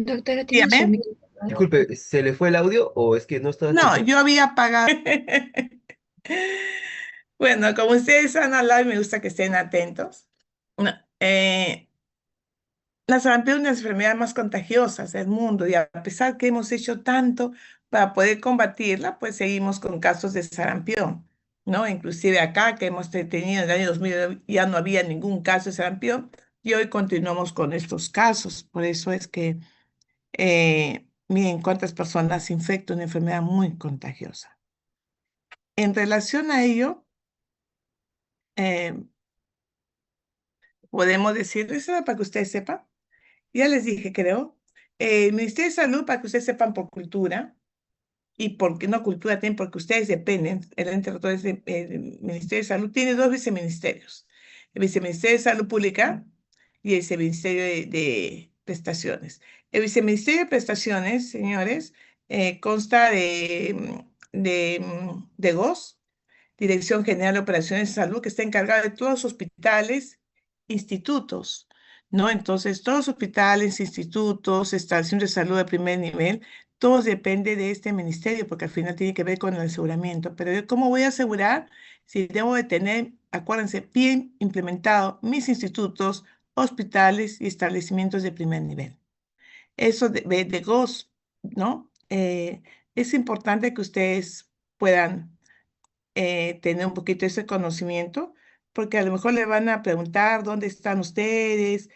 Doctora, tiene su Dígame. micrófono apagado. Disculpe, ¿se le fue el audio o es que no estaba No, escuchando? yo había pagado. Bueno, como ustedes han hablado y me gusta que estén atentos. No, la sarampión es una de las enfermedades más contagiosas del mundo y a pesar que hemos hecho tanto para poder combatirla, pues seguimos con casos de sarampión, ¿no? Inclusive acá que hemos tenido en el año 2000 ya no había ningún caso de sarampión y hoy continuamos con estos casos. Por eso es que, miren cuántas personas se infectan, una enfermedad muy contagiosa. En relación a ello, eh, podemos decirles, para que ustedes sepan, ya les dije, creo, el Ministerio de Salud, para que ustedes sepan por cultura, y porque no cultura tienen, porque ustedes dependen, el ente rector es el Ministerio de Salud, tiene dos viceministerios, el Viceministerio de Salud Pública y el Viceministerio de Prestaciones. El Viceministerio de Prestaciones, señores, consta de GOS, Dirección General de Operaciones de Salud, que está encargada de todos los hospitales, institutos, ¿no? Entonces, todos los hospitales, institutos, estaciones de salud de primer nivel, todo depende de este ministerio, porque al final tiene que ver con el aseguramiento. Pero yo, ¿cómo voy a asegurar si debo de tener, acuérdense, bien implementado mis institutos, hospitales y establecimientos de primer nivel? Eso de GOS, ¿no? Es importante que ustedes puedan tener un poquito ese conocimiento, porque a lo mejor le van a preguntar dónde están ustedes,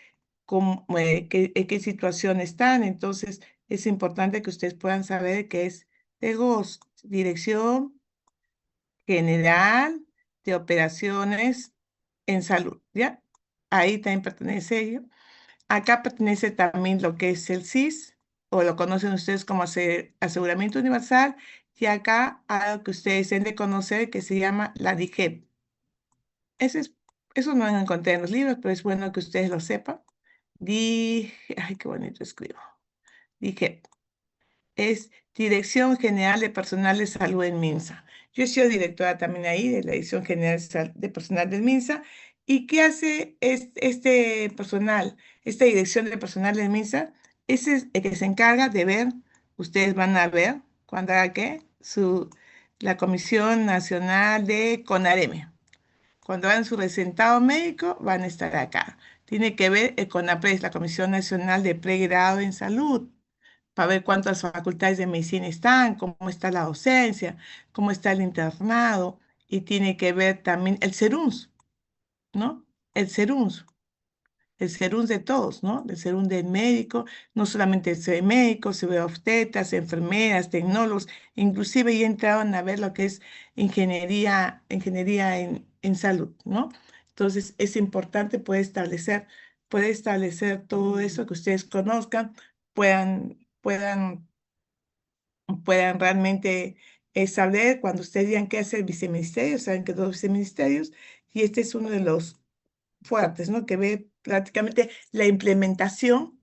en qué situación están. Entonces, es importante que ustedes puedan saber que es DEGOS, Dirección General de Operaciones en Salud, ¿ya? Ahí también pertenece ello. Acá pertenece también lo que es el SIS, o lo conocen ustedes como Aseguramiento Universal, y acá algo que ustedes deben de conocer que se llama la DIGEP. Eso no lo encontré en los libros, pero es bueno que ustedes lo sepan. Ay, qué bonito escribo. DIGEP es Dirección General de Personal de Salud en MINSA. Yo he sido directora también ahí de la Dirección General de Personal del MINSA. ¿Y qué hace este personal, esta Dirección de Personal del MINSA? Ese es el que se encarga de ver, ustedes van a ver, cuando haga qué, la Comisión Nacional de CONAREME. Cuando hagan su recentado médico, van a estar acá. Tiene que ver el CONAPRES, la Comisión Nacional de Pregrado en Salud, para ver cuántas facultades de medicina están, cómo está la docencia, cómo está el internado, y tiene que ver también el SERUNS, ¿no? El SERUNS de todos, ¿no? El SERUNS del médico, no solamente el médico, se ve obstetras, enfermeras, tecnólogos, inclusive ya entraron a ver lo que es ingeniería en salud, ¿no? Entonces es importante poder establecer todo eso que ustedes conozcan, puedan realmente saber cuando ustedes digan qué hace el viceministerio, saben que dos viceministerios, y este es uno de los fuertes, ¿no? Que ve prácticamente la implementación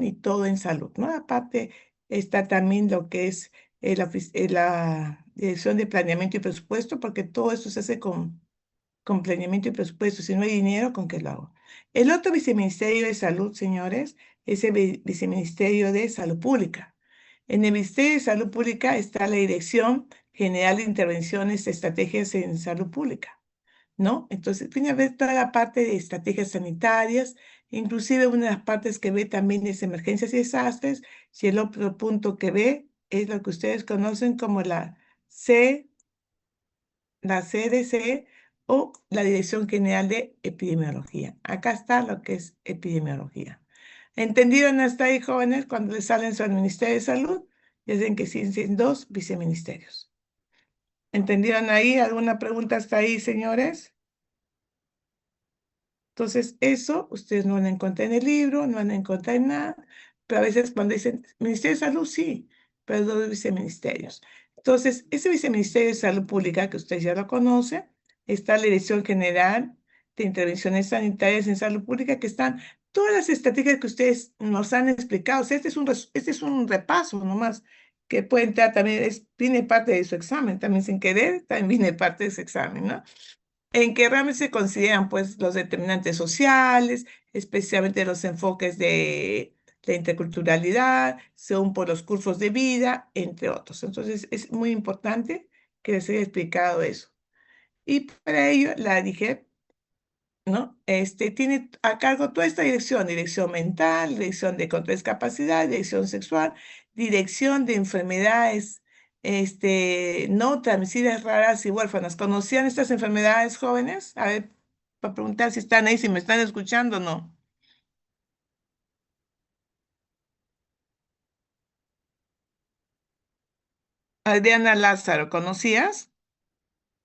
y todo en salud, ¿no? Aparte está también lo que es la Dirección de Planeamiento y Presupuesto, porque todo eso se hace con planeamiento y presupuesto. Si no hay dinero, ¿con qué lo hago? El otro viceministerio de Salud, señores, es el viceministerio de Salud Pública. En el Ministerio de Salud Pública está la Dirección General de Intervenciones de Estrategias en Salud Pública, ¿no? Entonces, viene a ver toda la parte de estrategias sanitarias, inclusive una de las partes que ve también es emergencias y desastres, y el otro punto que ve es lo que ustedes conocen como C, la CDC o la Dirección General de Epidemiología. Acá está lo que es epidemiología. ¿Entendieron hasta ahí, jóvenes? Cuando les salen al Ministerio de Salud, ya saben que existen dos viceministerios. ¿Entendieron ahí? ¿Alguna pregunta hasta ahí, señores? Entonces, eso ustedes no van a encontrar en el libro, no van a encontrar en nada, pero a veces cuando dicen Ministerio de Salud, sí, pero dos viceministerios. Entonces, ese viceministerio de Salud Pública, que ustedes ya lo conocen, está la Dirección General de Intervenciones Sanitarias en Salud Pública, que están todas las estrategias que ustedes nos han explicado. O sea, este es un repaso nomás, que puede entrar también, viene parte de su examen, también sin querer, también viene parte de su examen, ¿no? en que realmente se consideran pues los determinantes sociales, especialmente los enfoques de la interculturalidad, según por los cursos de vida, entre otros. Entonces es muy importante que les haya explicado eso. Y para ello la dije, ¿no? Tiene a cargo toda esta dirección, dirección mental, dirección de contra discapacidad, dirección sexual, dirección de enfermedades, no transmisibles raras y huérfanas. ¿Conocían estas enfermedades, jóvenes? A ver, para preguntar si están ahí, si me están escuchando o no. Adriana Lázaro, ¿conocías?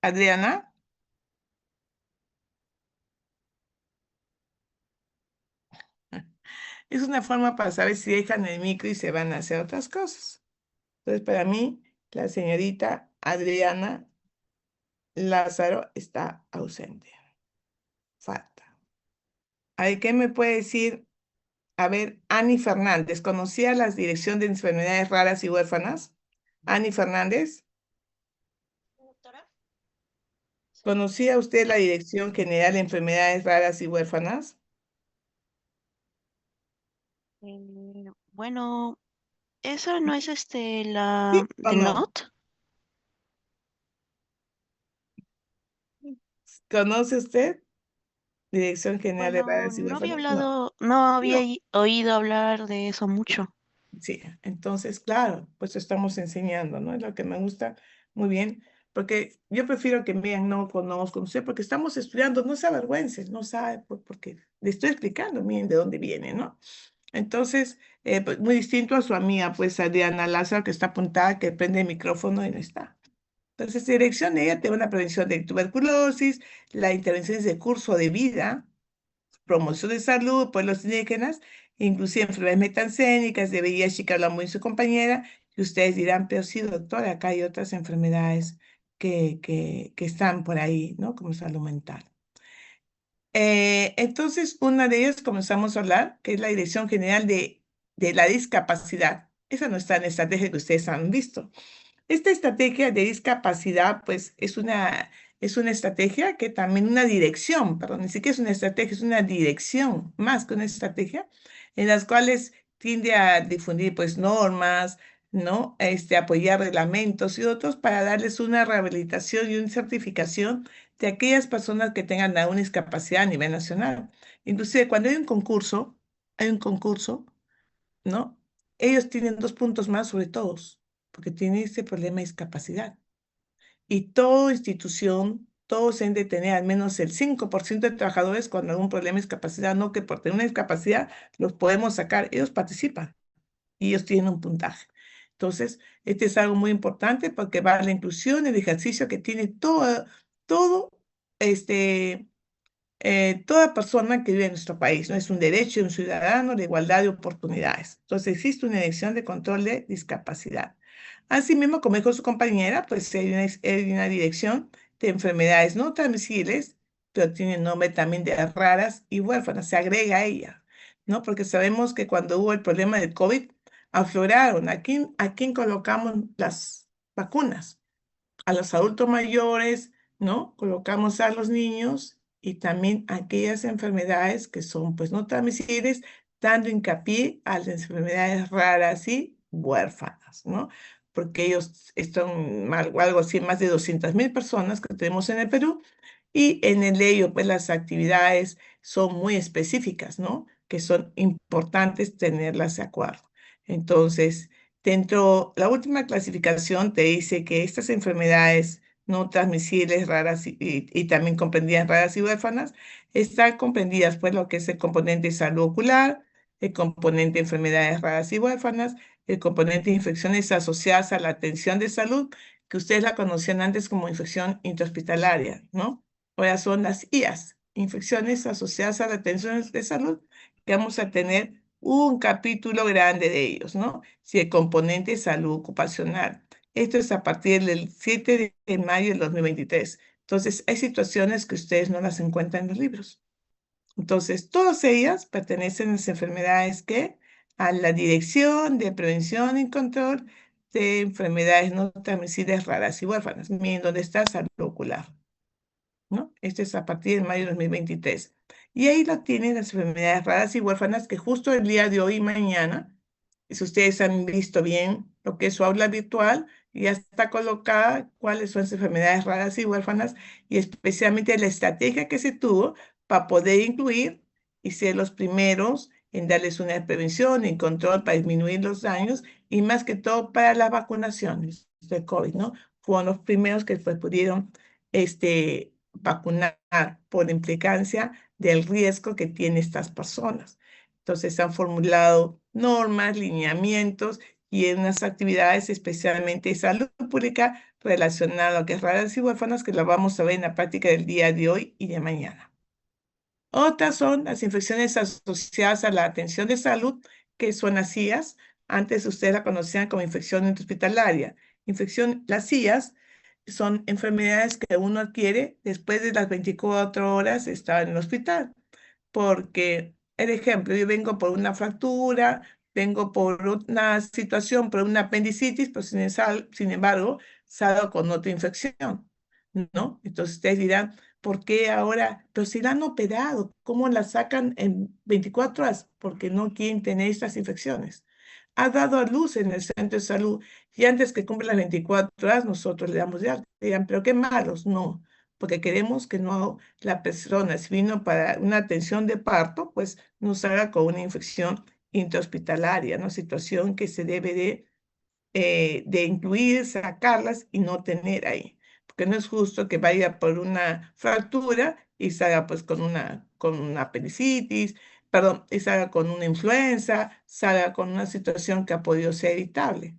Adriana, es una forma para saber si dejan el micro y se van a hacer otras cosas. Entonces, para mí, la señorita Adriana Lázaro está ausente. Falta. A ver, ¿qué me puede decir? A ver, Ani Fernández, ¿conocía la Dirección de Enfermedades Raras y Huérfanas? Ani Fernández, Doctora, sí. ¿conocía usted la Dirección General de Enfermedades Raras y Huérfanas? Bueno, esa no es la ¿Sí o de no? NOT. ¿Conoce usted Dirección General de Bueno, Raras y Huérfanas? No, no había no. oído hablar de eso mucho. Sí, entonces, claro, pues estamos enseñando, ¿no? Es lo que me gusta muy bien, porque yo prefiero que me digan, no conozco, no sé, porque estamos estudiando, no se avergüencen, no sabe, porque le estoy explicando, miren de dónde viene, ¿no? Entonces, pues, muy distinto a su amiga, pues Adriana Lázaro, que está apuntada, que prende el micrófono y no está. Entonces, dirección, ella te da una prevención de tuberculosis, la intervención de curso de vida, promoción de salud, pueblos indígenas, inclusive enfermedades metancénicas, de VIH que habla muy su compañera, y ustedes dirán, pero sí, doctora, acá hay otras enfermedades que están por ahí, ¿no? Como salud mental. Entonces, una de ellas comenzamos a hablar, que es la Dirección General de la Discapacidad. Esa no está en la estrategia que ustedes han visto. Esta estrategia de discapacidad, pues, es una estrategia que también una dirección, perdón, ni siquiera es una estrategia, es una dirección, más que una estrategia, en las cuales tiende a difundir, pues, normas, ¿no? Apoyar reglamentos y otros para darles una rehabilitación y una certificación de aquellas personas que tengan alguna discapacidad a nivel nacional. Inclusive, cuando hay un concurso, ¿no? Ellos tienen 2 puntos más sobre todos, porque tienen ese problema de discapacidad. Y toda institución, todos deben de tener al menos el 5% de trabajadores con algún problema de discapacidad, no que por tener una discapacidad los podemos sacar. Ellos participan y ellos tienen un puntaje. Entonces, este es algo muy importante porque va a la inclusión, el ejercicio que tiene todo este, toda persona que vive en nuestro país, ¿no? Es un derecho de un ciudadano de igualdad de oportunidades. Entonces, existe una dirección de control de discapacidad. Asimismo, como dijo su compañera, pues hay una dirección de enfermedades no transmisibles, pero tiene nombre también de raras y huérfanas, se agrega a ella, ¿no? Porque sabemos que cuando hubo el problema del COVID, afloraron. A quién colocamos las vacunas? A los adultos mayores, ¿no? Colocamos a los niños y también aquellas enfermedades que son pues no transmisibles, dando hincapié a las enfermedades raras y huérfanas, ¿no? Porque ellos están algo así, más de 200.000 personas que tenemos en el Perú y en el ello, pues las actividades son muy específicas, ¿no? Que son importantes tenerlas de acuerdo. Entonces, la última clasificación te dice que estas enfermedades no transmisibles, raras y también comprendidas raras y huérfanas, están comprendidas pues lo que es el componente salud ocular, el componente enfermedades raras y huérfanas, el componente infecciones asociadas a la atención de salud, que ustedes la conocían antes como infección intrahospitalaria, ¿no? Ahora son las IAS, infecciones asociadas a la atención de salud, que vamos a tener un capítulo grande de ellos, ¿no? Si el componente salud ocupacional. Esto es a partir del 7 de mayo del 2023. Entonces, hay situaciones que ustedes no las encuentran en los libros. Entonces, todas ellas pertenecen a las enfermedades que a la Dirección de Prevención y Control de Enfermedades No Transmisibles Raras y Huérfanas. Miren dónde está salud ocular. ¿no? Este es a partir de mayo de 2023. Y ahí lo tienen las enfermedades raras y huérfanas que justo el día de hoy y mañana, si ustedes han visto bien lo que es su aula virtual, ya está colocada cuáles son las enfermedades raras y huérfanas y especialmente la estrategia que se tuvo para poder incluir y ser los primeros en darles una prevención y control para disminuir los daños y más que todo para las vacunaciones de COVID, ¿no? Fueron los primeros que pues, pudieron vacunar por implicancia del riesgo que tienen estas personas. Entonces, se han formulado normas, lineamientos y en unas actividades especialmente de salud pública relacionadas a lo que es raras y huérfanas que lo vamos a ver en la práctica del día de hoy y de mañana. Otras son las infecciones asociadas a la atención de salud, que son las CIAs. Antes ustedes la conocían como infección intrahospitalaria. Las CIAs son enfermedades que uno adquiere después de las 24 horas de estar en el hospital. Porque, el ejemplo, yo vengo por una fractura, vengo por una situación, por una apendicitis, pero sin embargo, salgo con otra infección, ¿no? Entonces ustedes dirán, ¿por qué ahora? Pero si la han operado, ¿cómo la sacan en 24 horas? Porque no quieren tener estas infecciones. Ha dado a luz en el centro de salud y antes que cumpla las 24 horas nosotros le damos de alta. Dirán, pero qué malos, no, porque queremos que no la persona, si vino para una atención de parto, pues no salga con una infección intrahospitalaria, una situación que se debe de incluir, sacarlas y no tener ahí. Porque no es justo que vaya por una fractura y salga pues con una apendicitis, perdón, y salga con una influenza, salga con una situación que ha podido ser evitable,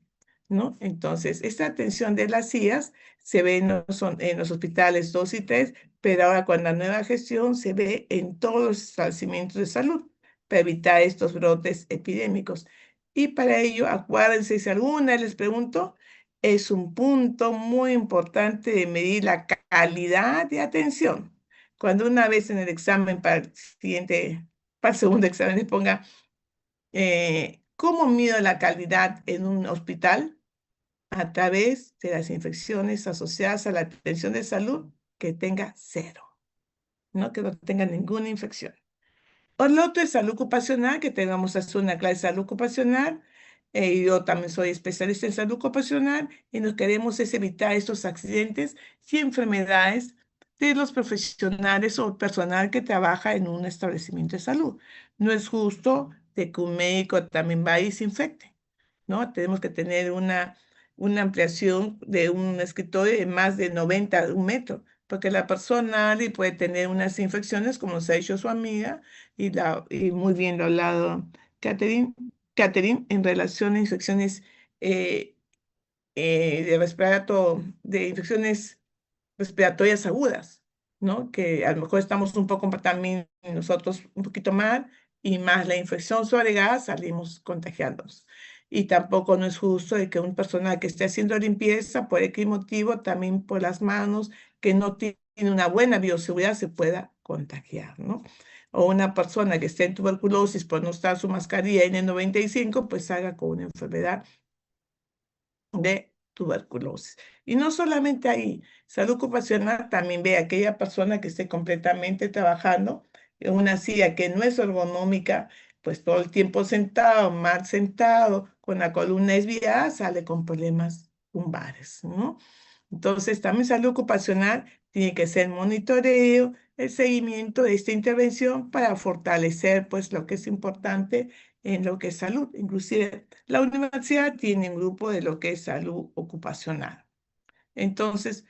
¿no? Entonces, esta atención de las CIAs se ve en los hospitales 2 y 3, pero ahora con la nueva gestión se ve en todos los establecimientos de salud para evitar estos brotes epidémicos. Y para ello, acuérdense, si alguna vez les pregunto, es un punto muy importante de medir la calidad de atención. Cuando una vez en el examen para el segundo examen les ponga, ¿cómo mido la calidad en un hospital? A través de las infecciones asociadas a la atención de salud que tenga cero, ¿no? Que no tenga ninguna infección. El otro es salud ocupacional, que tengamos a hacer una clase de salud ocupacional. Yo también soy especialista en salud ocupacional y lo que queremos es evitar estos accidentes y enfermedades de los profesionales o personal que trabaja en un establecimiento de salud. No es justo de que un médico también vaya y se infecte, ¿no? Tenemos que tener una ampliación de un escritorio de más de 90 un metro, porque la persona puede tener unas infecciones, como se ha dicho su amiga, y muy bien lo ha hablado Catherine, en relación a infecciones eh, de infecciones respiratorias agudas, ¿no? Que a lo mejor estamos un poco también nosotros un poquito mal y más la infección sobregada salimos contagiándonos. Y tampoco no es justo de que una persona que esté haciendo limpieza por X motivo, también por las manos, que no tiene una buena bioseguridad, se pueda contagiar, ¿no? O una persona que esté en tuberculosis por no estar su mascarilla N95, pues haga con una enfermedad de tuberculosis. Y no solamente ahí, salud ocupacional también ve a aquella persona que esté completamente trabajando en una silla que no es ergonómica, pues todo el tiempo sentado, mal sentado, con la columna desviada, sale con problemas lumbares, ¿no? Entonces, también salud ocupacional tiene que ser monitoreo, el seguimiento de esta intervención para fortalecer, pues, lo que es importante en lo que es salud. Inclusive, la universidad tiene un grupo de lo que es salud ocupacional. Entonces,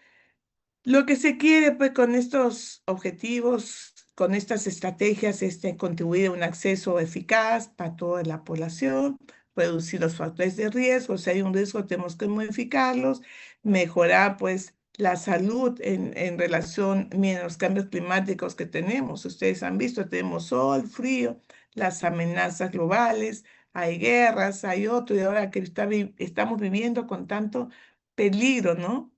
lo que se quiere, pues, con estos objetivos, con estas estrategias, es contribuir a un acceso eficaz para toda la población, reducir los factores de riesgo. Si hay un riesgo, tenemos que modificarlos, mejorar, pues, la salud en relación a los cambios climáticos que tenemos. Ustedes han visto, tenemos sol, frío, las amenazas globales, hay guerras, hay otro, y ahora que estamos viviendo con tanto peligro, ¿no?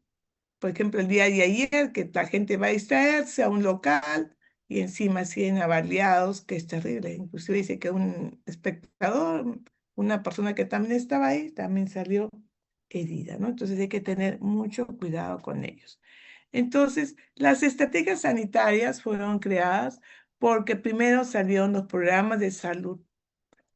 Por ejemplo, el día de ayer, que la gente va a distraerse a un local y encima siguen avaliados, que es terrible. Inclusive dice que un espectador, una persona que también estaba ahí, también salió herida, ¿no? Entonces hay que tener mucho cuidado con ellos. Entonces, las estrategias sanitarias fueron creadas porque primero salieron los programas de salud.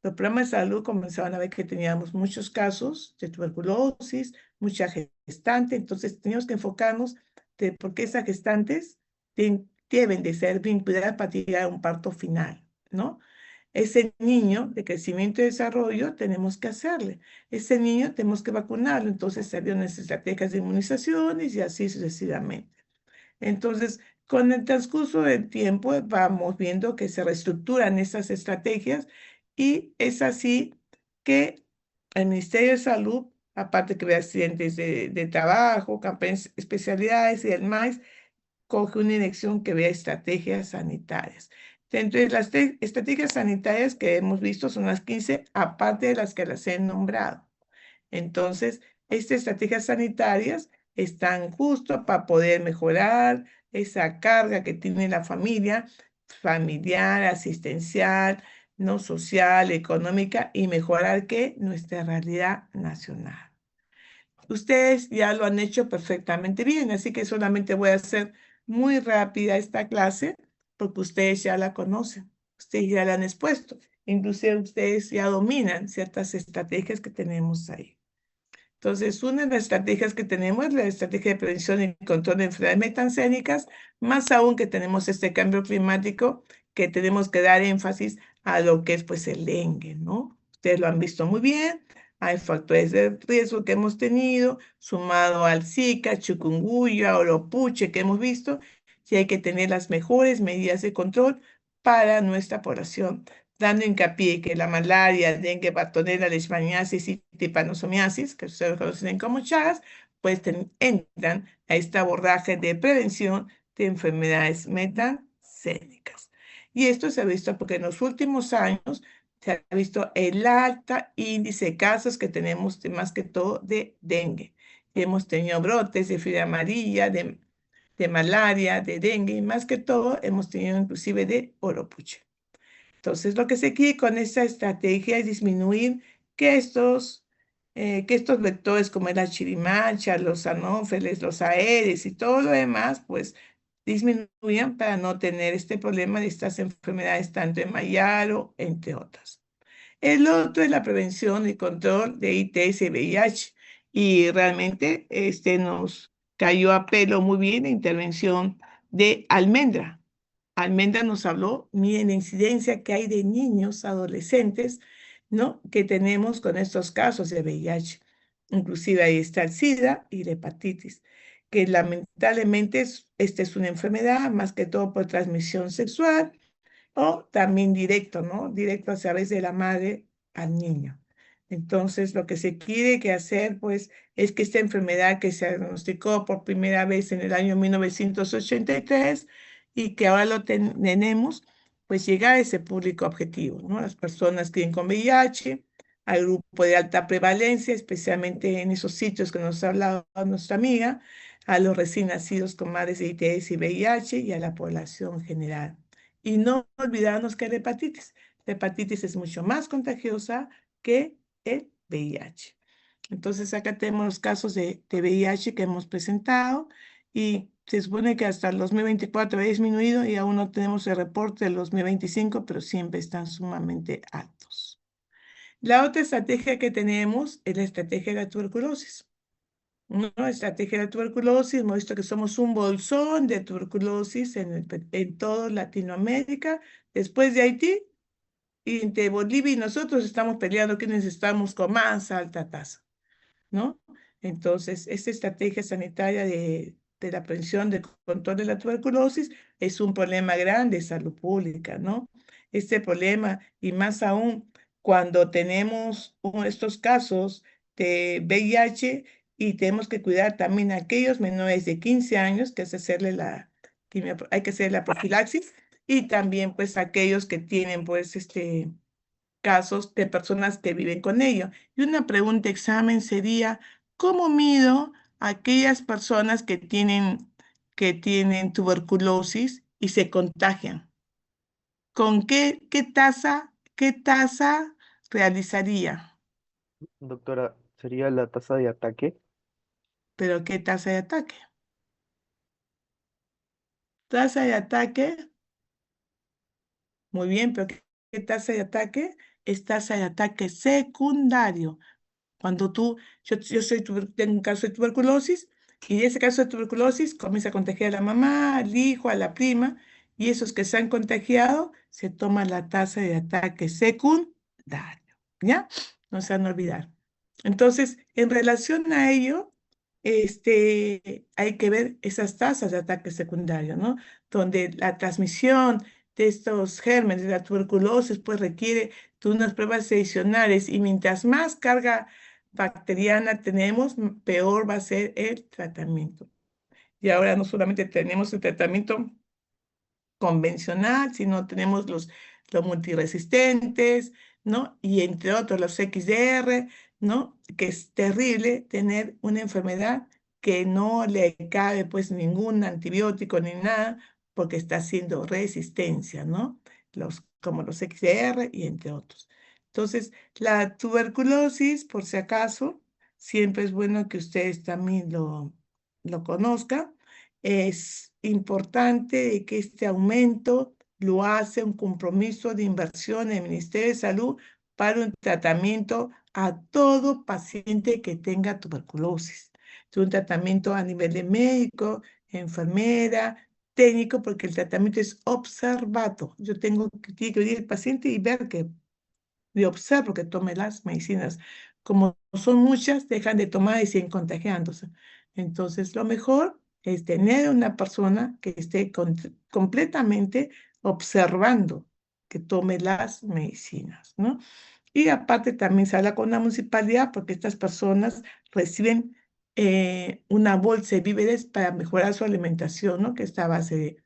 Los programas de salud comenzaban a ver que teníamos muchos casos de tuberculosis, mucha gestante, entonces teníamos que enfocarnos de por qué esas gestantes deben de ser vinculadas para llegar a un parto final, ¿no? Ese niño de crecimiento y desarrollo tenemos que hacerle. Ese niño tenemos que vacunarlo. Entonces salieron las estrategias de inmunizaciones y así sucesivamente. Entonces, con el transcurso del tiempo vamos viendo que se reestructuran esas estrategias y es así que el Ministerio de Salud, aparte que ve accidentes de trabajo, campañas especialidades y demás, coge una dirección que vea estrategias sanitarias. Dentro de las estrategias sanitarias que hemos visto son las 15, aparte de las que las he nombrado. Entonces, estas estrategias sanitarias están justo para poder mejorar esa carga que tiene la familia, familiar, asistencial, no social, económica y mejorar ¿qué? Nuestra realidad nacional. Ustedes ya lo han hecho perfectamente bien, así que solamente voy a hacer muy rápida esta clase porque ustedes ya la conocen, ustedes ya la han expuesto, inclusive ustedes ya dominan ciertas estrategias que tenemos ahí. Entonces, una de las estrategias que tenemos es la estrategia de prevención y control de enfermedades metancénicas, más aún que tenemos este cambio climático, que tenemos que dar énfasis a lo que es pues el dengue, ¿no? Ustedes lo han visto muy bien, hay factores de riesgo que hemos tenido, sumado al Zika, chikungunya, oropuche que hemos visto, y hay que tener las mejores medidas de control para nuestra población dando hincapié que la malaria, dengue, batonera, leishmaniasis y trypanosomiasis, que ustedes conocen como Chagas, pues entran a este abordaje de prevención de enfermedades metancénicas. Y esto se ha visto porque en los últimos años se ha visto el alto índice de casos que tenemos, más que todo, de dengue. Y hemos tenido brotes de fiebre amarilla, de malaria, de dengue, y más que todo hemos tenido inclusive de oropuche. Entonces, lo que se quiere con esta estrategia es disminuir que estos vectores como la chirimacha, los anófeles, los aedes y todo lo demás, pues disminuyan para no tener este problema de estas enfermedades tanto en Mayaro, entre otras. El otro es la prevención y control de ITS y VIH. Y realmente nos cayó a pelo muy bien la intervención de Almendra. Almendra nos habló, miren la incidencia que hay de niños, adolescentes, ¿no? Que tenemos con estos casos de VIH. Inclusive ahí está el SIDA y la hepatitis, que lamentablemente esta es una enfermedad más que todo por transmisión sexual o también directo, ¿no? Directo a través de la madre al niño. Entonces, lo que se quiere que hacer, pues, es que esta enfermedad que se diagnosticó por primera vez en el año 1983 y que ahora lo tenemos, pues llegar a ese público objetivo, ¿no? Las personas que viven con VIH, al grupo de alta prevalencia, especialmente en esos sitios que nos ha hablado nuestra amiga, a los recién nacidos con madres de ITS y VIH y a la población general. Y no olvidarnos que la hepatitis es mucho más contagiosa que el VIH. Entonces acá tenemos los casos de VIH que hemos presentado y se supone que hasta el 2024 ha disminuido y aún no tenemos el reporte del 2025, pero siempre están sumamente altos. La otra estrategia que tenemos es la estrategia de la tuberculosis. ¿No? Estrategia de la tuberculosis, hemos visto que somos un bolsón de tuberculosis en toda Latinoamérica. Después de Haití, y entre Bolivia y nosotros estamos peleando quiénes estamos con más alta tasa, ¿no? Entonces, esta estrategia sanitaria de la prevención del control de la tuberculosis es un problema grande de salud pública, ¿no? Este problema, y más aún cuando tenemos estos casos de VIH y tenemos que cuidar también a aquellos menores de 15 años, que es hacerle hay que hacer la profilaxis, y también pues aquellos que tienen pues casos de personas que viven con ello. Y una pregunta examen sería, ¿cómo mido a aquellas personas que tienen tuberculosis y se contagian? ¿Con qué tasa realizaría? Doctora, ¿sería la tasa de ataque? ¿Pero qué tasa de ataque? Tasa de ataque, muy bien, pero ¿qué tasa de ataque? Es tasa de ataque secundario. Cuando tengo un caso de tuberculosis y ese caso de tuberculosis comienza a contagiar a la mamá, al hijo, a la prima, y esos que se han contagiado se toma la tasa de ataque secundario, ¿ya? No se van a olvidar. Entonces, en relación a ello, hay que ver esas tasas de ataque secundario, ¿no? Donde la transmisión de estos gérmenes de la tuberculosis pues requiere de unas pruebas adicionales y mientras más carga bacteriana tenemos, peor va a ser el tratamiento. Y ahora no solamente tenemos el tratamiento convencional, sino tenemos los multiresistentes, ¿no? Y entre otros los XDR, ¿no? Que es terrible tener una enfermedad que no le cabe pues ningún antibiótico ni nada, porque está haciendo resistencia, ¿no? Como los XDR y entre otros. Entonces, la tuberculosis, por si acaso, siempre es bueno que ustedes también lo conozcan. Es importante que este aumento lo hace un compromiso de inversión en el Ministerio de Salud para un tratamiento a todo paciente que tenga tuberculosis. Es un tratamiento a nivel de médico, enfermera, técnico, porque el tratamiento es observado. Tiene que venir el paciente y ver que le observo que tome las medicinas. Como son muchas, dejan de tomar y siguen contagiándose. Entonces, lo mejor es tener una persona que esté completamente observando que tome las medicinas, ¿no? Y aparte también se habla con la municipalidad porque estas personas reciben una bolsa de víveres para mejorar su alimentación, ¿no? Que está a base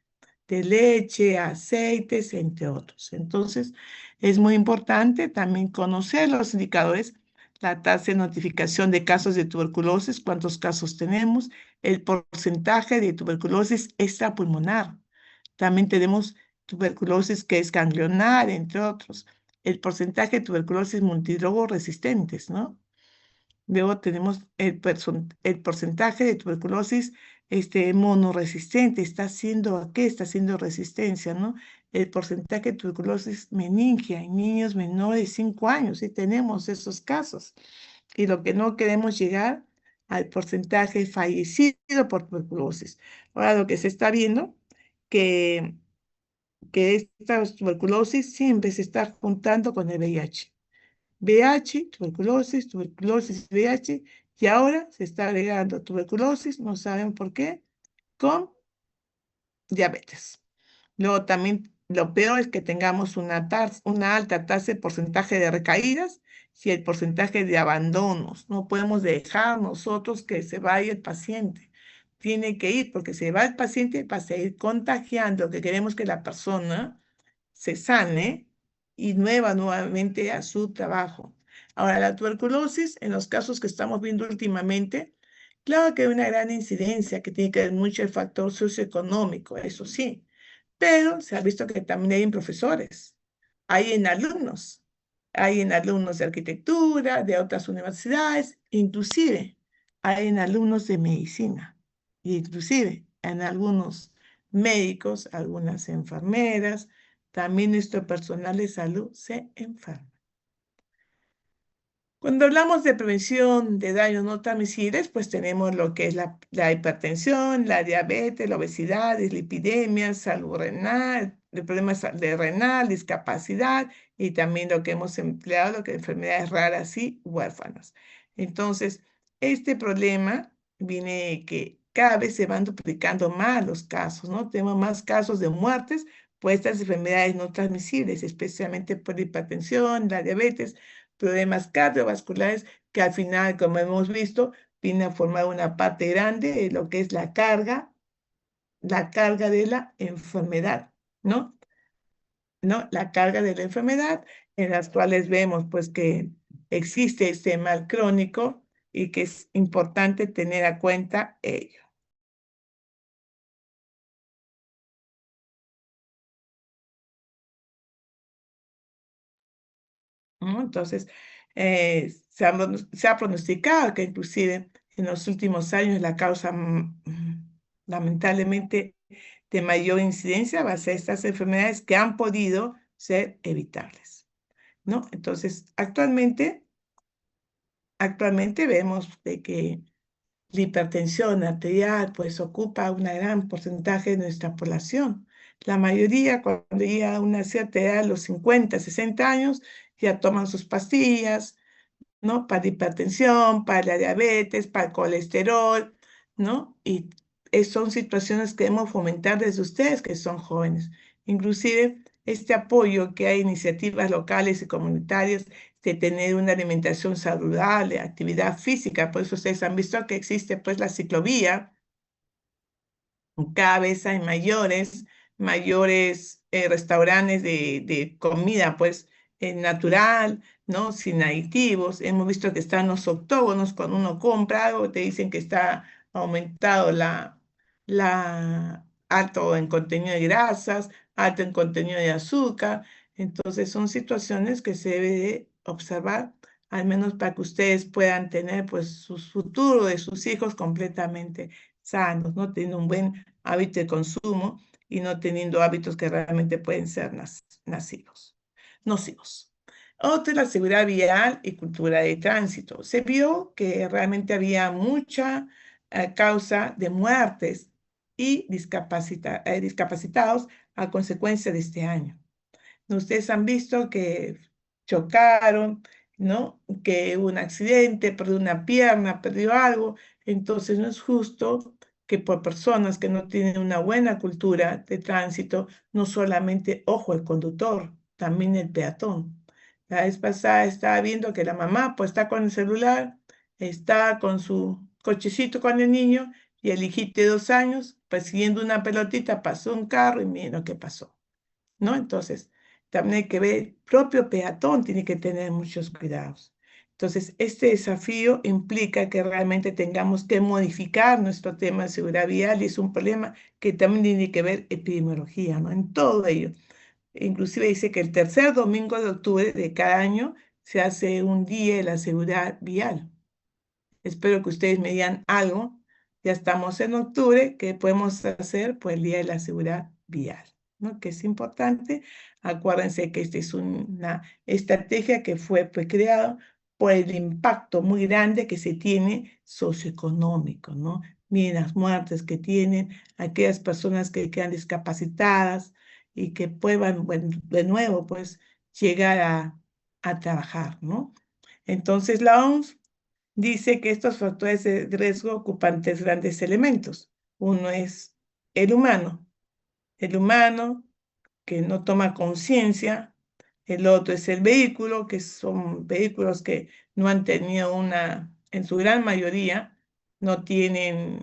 de leche, aceites, entre otros. Entonces, es muy importante también conocer los indicadores, la tasa de notificación de casos de tuberculosis, cuántos casos tenemos, el porcentaje de tuberculosis extrapulmonar. También tenemos tuberculosis que es ganglionar, entre otros. El porcentaje de tuberculosis multidrogo resistentes, ¿no? Luego tenemos el porcentaje de tuberculosis monoresistente. ¿A qué está haciendo resistencia, no? El porcentaje de tuberculosis meningia en niños menores de 5 años. Y tenemos esos casos. Y lo que no queremos llegar al porcentaje fallecido por tuberculosis. Ahora lo que se está viendo, que, que esta tuberculosis siempre se está juntando con el VIH. VIH, tuberculosis, tuberculosis, VIH, y ahora se está agregando tuberculosis, no saben por qué, con diabetes. Luego también lo peor es que tengamos una alta tasa de porcentaje de recaídas y el porcentaje de abandonos. No podemos dejar nosotros que se vaya el paciente. Tiene que ir porque se va el paciente para seguir contagiando, que queremos que la persona se sane y nuevamente a su trabajo. Ahora, la tuberculosis, en los casos que estamos viendo últimamente, claro que hay una gran incidencia que tiene que ver mucho el factor socioeconómico, eso sí, pero se ha visto que también hay en profesores, hay en alumnos de arquitectura, de otras universidades, inclusive hay en alumnos de medicina, inclusive en algunos médicos, algunas enfermeras, también nuestro personal de salud se enferma. Cuando hablamos de prevención de daños no transmisibles, pues tenemos lo que es la hipertensión, la diabetes, la obesidad, dislipidemia, salud renal, de problemas de renal, discapacidad y también lo que hemos empleado, lo que enfermedades raras y huérfanas. Entonces, este problema viene que cada vez se van duplicando más los casos, ¿no? Tenemos más casos de muertes por estas enfermedades no transmisibles, especialmente por la hipertensión, la diabetes, problemas cardiovasculares que al final, como hemos visto, viene a formar una parte grande de lo que es la carga de la enfermedad, ¿no? ¿No? La carga de la enfermedad, en las cuales vemos pues que existe este mal crónico y que es importante tener a cuenta ello. ¿No? Entonces, se ha pronosticado que inclusive en los últimos años la causa lamentablemente de mayor incidencia va a ser estas enfermedades que han podido ser evitables, ¿no? Entonces, actualmente vemos de que la hipertensión arterial pues ocupa un gran porcentaje de nuestra población. La mayoría cuando llega a una cierta edad, los 50, 60 años, ya toman sus pastillas, ¿no? Para hipertensión, para la diabetes, para el colesterol, ¿no? Y son situaciones que debemos fomentar desde ustedes que son jóvenes. Inclusive este apoyo que hay iniciativas locales y comunitarias de tener una alimentación saludable, actividad física, por eso ustedes han visto que existe pues la ciclovía, cada vez hay mayores restaurantes de comida, pues natural, ¿no? Sin aditivos. Hemos visto que están los octógonos, cuando uno compra algo, te dicen que está aumentado alto en contenido de grasas, alto en contenido de azúcar. Entonces son situaciones que se debe de observar, al menos para que ustedes puedan tener pues su futuro de sus hijos completamente sanos, ¿no? Teniendo un buen hábito de consumo y no teniendo hábitos que realmente pueden ser nocivos. Otra es la seguridad vial y cultura de tránsito. Se vio que realmente había mucha causa de muertes y discapacitados a consecuencia de este año. Ustedes han visto que chocaron, ¿no? Que hubo un accidente, perdió una pierna, perdió algo. Entonces no es justo que por personas que no tienen una buena cultura de tránsito, no solamente, ojo, el conductor, también el peatón. La vez pasada estaba viendo que la mamá pues está con el celular, está con su cochecito con el niño y el hijito de 2 años persiguiendo una pelotita, pasó un carro y miren lo que pasó, ¿no? Entonces, también hay que ver, el propio peatón tiene que tener muchos cuidados. Entonces, este desafío implica que realmente tengamos que modificar nuestro tema de seguridad vial y es un problema que también tiene que ver epidemiología, ¿no? En todo ello. Inclusive dice que el tercer domingo de octubre de cada año se hace un día de la seguridad vial. Espero que ustedes me digan algo. Ya estamos en octubre, ¿qué podemos hacer? Pues el Día de la Seguridad Vial, ¿no? Que es importante. Acuérdense que esta es una estrategia que fue pues, creada por el impacto muy grande que se tiene socioeconómico, ¿no? Miren las muertes que tienen aquellas personas que quedan discapacitadas y que puedan, bueno, de nuevo, pues, llegar a trabajar, ¿no? Entonces, la OMS dice que estos factores de riesgo ocupan tres grandes elementos. Uno es el humano que no toma conciencia. El otro es el vehículo, que son vehículos que no han tenido en su gran mayoría, no tienen,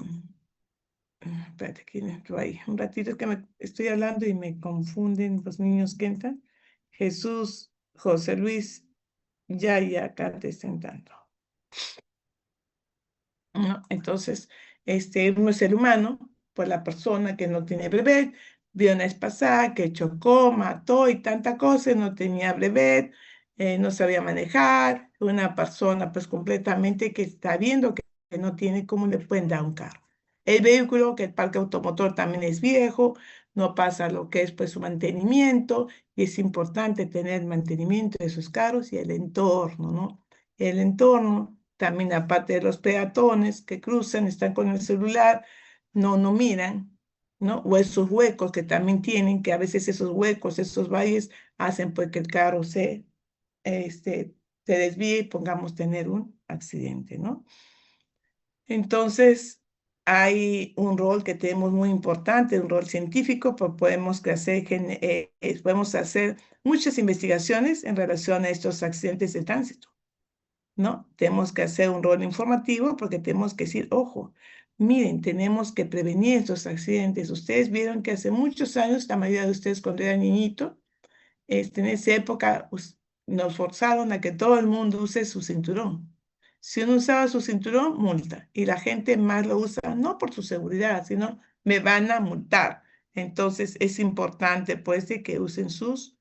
espérate, ¿quién entró ahí? Un ratito es que me estoy hablando y me confunden los niños que entran. Jesús, José Luis, ya acá te están dando. ¿No? Entonces, uno es el humano, pues la persona que no tiene brevet, vio una vez pasada que chocó, mató y tanta cosa, no tenía brevet, no sabía manejar, una persona pues completamente que está viendo que no tiene cómo le pueden dar un carro. El vehículo, que el parque automotor también es viejo, no pasa lo que es pues su mantenimiento y es importante tener mantenimiento de esos carros y el entorno, ¿no? El entorno también aparte de los peatones que cruzan, están con el celular, no miran, ¿no? O esos huecos que también tienen, que a veces esos huecos, esos valles, hacen pues que el carro se desvíe y pongamos tener un accidente, ¿no? Entonces, hay un rol que tenemos muy importante, un rol científico, pues podemos hacer muchas investigaciones en relación a estos accidentes de tránsito, ¿no? Tenemos que hacer un rol informativo porque tenemos que decir, ojo, miren, tenemos que prevenir estos accidentes. Ustedes vieron que hace muchos años, la mayoría de ustedes cuando era niñito, en esa época nos forzaron a que todo el mundo use su cinturón. Si uno usaba su cinturón, multa. Y la gente más lo usa no por su seguridad, sino me van a multar. Entonces es importante pues de que usen sus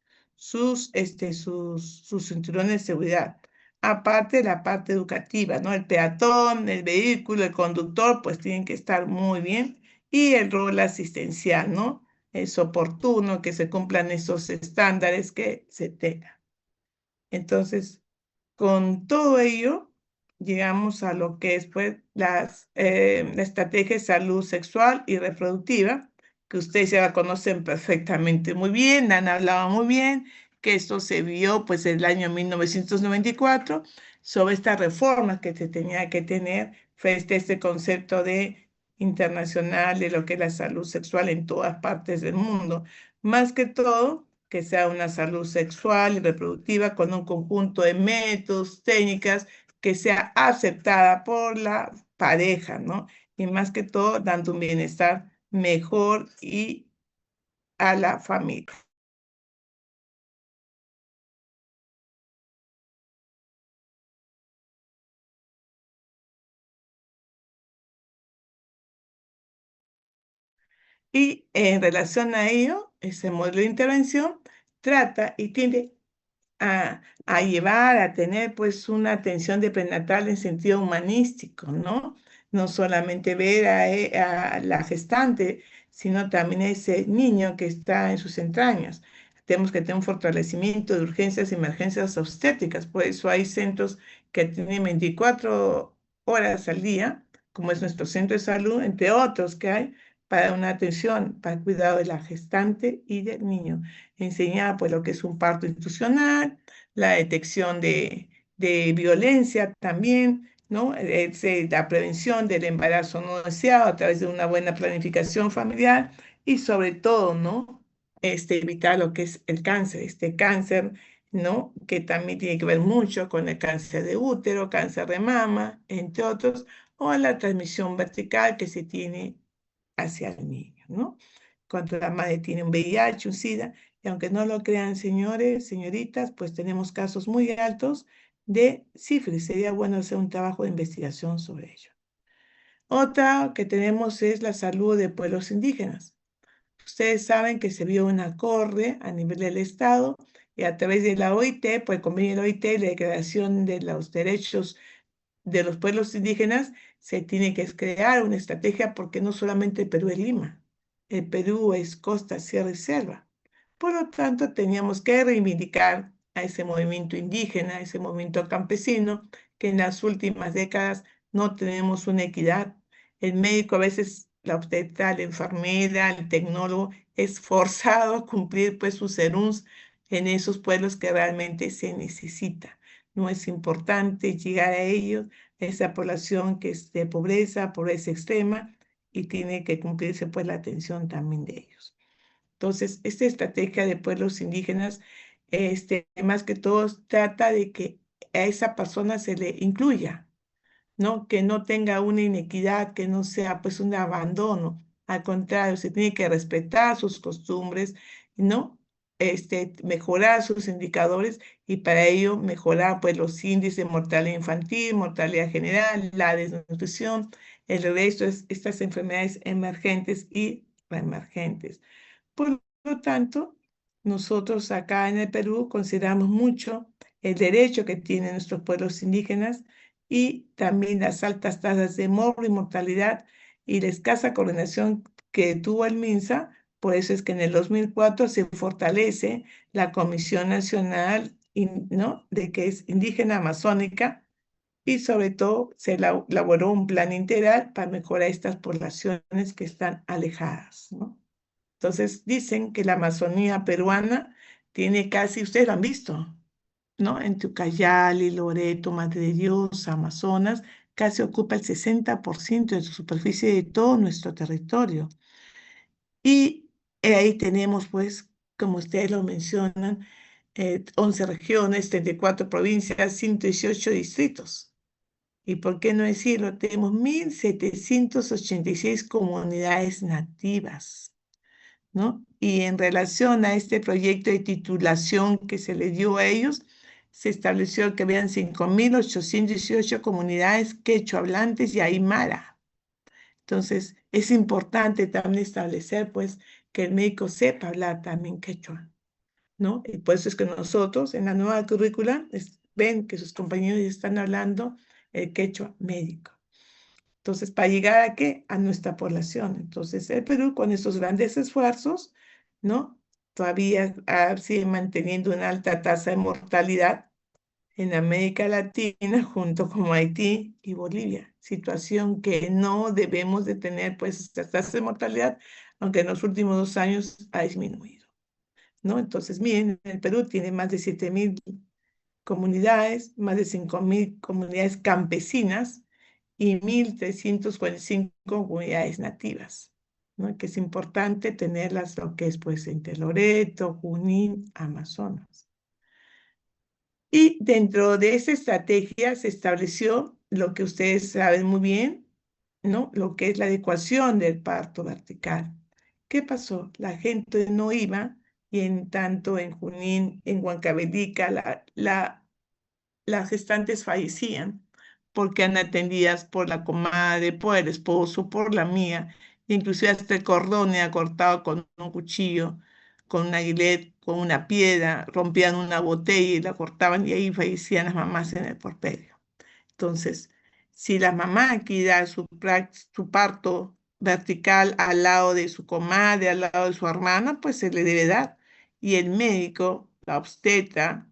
cinturones de seguridad. Aparte de la parte educativa, ¿no? El peatón, el vehículo, el conductor, pues tienen que estar muy bien y el rol asistencial, ¿no? Es oportuno que se cumplan esos estándares que se tengan. Entonces, con todo ello, llegamos a lo que es pues, la estrategia de salud sexual y reproductiva, que ustedes ya la conocen perfectamente muy bien, han hablado muy bien, que esto se vio pues en el año 1994 sobre estas reformas que se tenía que tener frente a este concepto de internacional de lo que es la salud sexual en todas partes del mundo. Más que todo, que sea una salud sexual y reproductiva con un conjunto de métodos, técnicas que sea aceptada por la pareja, ¿no? Y más que todo, dando un bienestar mejor y a la familia. Y en relación a ello, ese modelo de intervención trata y tiende a llevar a tener pues una atención de prenatal en sentido humanístico, ¿no? No solamente ver a la gestante, sino también a ese niño que está en sus entrañas. Tenemos que tener un fortalecimiento de urgencias y emergencias obstétricas, por eso hay centros que tienen 24 horas al día, como es nuestro centro de salud, entre otros que hay, para una atención, para el cuidado de la gestante y del niño. Enseñar pues lo que es un parto institucional, la detección de violencia también, ¿no? La prevención del embarazo no deseado a través de una buena planificación familiar y sobre todo, ¿no? Evitar lo que es el cáncer, este cáncer, ¿no? Que también tiene que ver mucho con el cáncer de útero, cáncer de mama, entre otros, o la transmisión vertical que se tiene hacia el niño, ¿no? Cuando la madre tiene un VIH, un SIDA, y aunque no lo crean señores, señoritas, pues tenemos casos muy altos de sífilis. Sería bueno hacer un trabajo de investigación sobre ello. Otra que tenemos es la salud de pueblos indígenas. Ustedes saben que se vio un acorde a nivel del Estado y a través de la OIT, pues convenio de la OIT, la Declaración de los Derechos de los Pueblos Indígenas, se tiene que crear una estrategia porque no solamente el Perú es Lima, el Perú es costa, sierra y selva. Por lo tanto, teníamos que reivindicar a ese movimiento indígena, a ese movimiento campesino, que en las últimas décadas no tenemos una equidad. El médico a veces, la obstetra, la enfermera, el tecnólogo, es forzado a cumplir pues sus serums en esos pueblos que realmente se necesita. No es importante llegar a ellos, a esa población que es de pobreza, pobreza extrema, y tiene que cumplirse pues la atención también de ellos. Entonces, esta estrategia de pueblos indígenas, más que todo, trata de que a esa persona se le incluya, ¿no? Que no tenga una inequidad, que no sea pues un abandono. Al contrario, se tiene que respetar sus costumbres, ¿no? Mejorar sus indicadores y para ello mejorar pues los índices de mortalidad infantil, mortalidad general, la desnutrición, el resto de estas enfermedades emergentes y reemergentes. Por lo tanto, nosotros acá en el Perú consideramos mucho el derecho que tienen nuestros pueblos indígenas y también las altas tasas de mortalidad y la escasa coordinación que tuvo el MINSA. Por eso es que en el 2004 se fortalece la Comisión Nacional, ¿no? de que es indígena amazónica y sobre todo se elaboró un plan integral para mejorar estas poblaciones que están alejadas, ¿no? Entonces dicen que la Amazonía peruana tiene casi, ustedes lo han visto, ¿no? En Ucayali, Loreto, Madre de Dios, Amazonas, casi ocupa el 60% de su superficie de todo nuestro territorio. Y ahí tenemos, pues, como ustedes lo mencionan, 11 regiones, 34 provincias, 118 distritos. ¿Y por qué no decirlo? Tenemos 1.786 comunidades nativas, ¿no? Y en relación a este proyecto de titulación que se le dio a ellos, se estableció que habían 5.818 comunidades quechua hablantes y aymara. Entonces, es importante también establecer, pues, que el médico sepa hablar también quechua, ¿no? Y por eso es que nosotros en la nueva currícula ven que sus compañeros están hablando el quechua médico. Entonces, ¿para llegar a qué? A nuestra población. Entonces, el Perú con estos grandes esfuerzos, ¿no? Todavía sigue manteniendo una alta tasa de mortalidad en América Latina, junto con Haití y Bolivia. Situación que no debemos de tener, pues, esta tasa de mortalidad, aunque en los últimos 2 años ha disminuido, ¿no? Entonces, miren, el Perú tiene más de 7.000 comunidades, más de 5.000 comunidades campesinas y 1.345 comunidades nativas, ¿no? Que es importante tenerlas, lo que es pues entre Loreto, Junín, Amazonas. Y dentro de esa estrategia se estableció lo que ustedes saben muy bien, ¿no? Lo que es la adecuación del parto vertical. ¿Qué pasó? La gente no iba y en tanto en Junín, en Huancavelica, las gestantes fallecían porque eran atendidas por la comadre, por el esposo, por la mía, inclusive hasta el cordón era cortado con un cuchillo, con una gilet, con una piedra, rompían una botella y la cortaban y ahí fallecían las mamás en el porperio. Entonces, si la mamá quiere dar su parto vertical al lado de su comadre, al lado de su hermana, pues se le debe dar. Y el médico, la obstetra,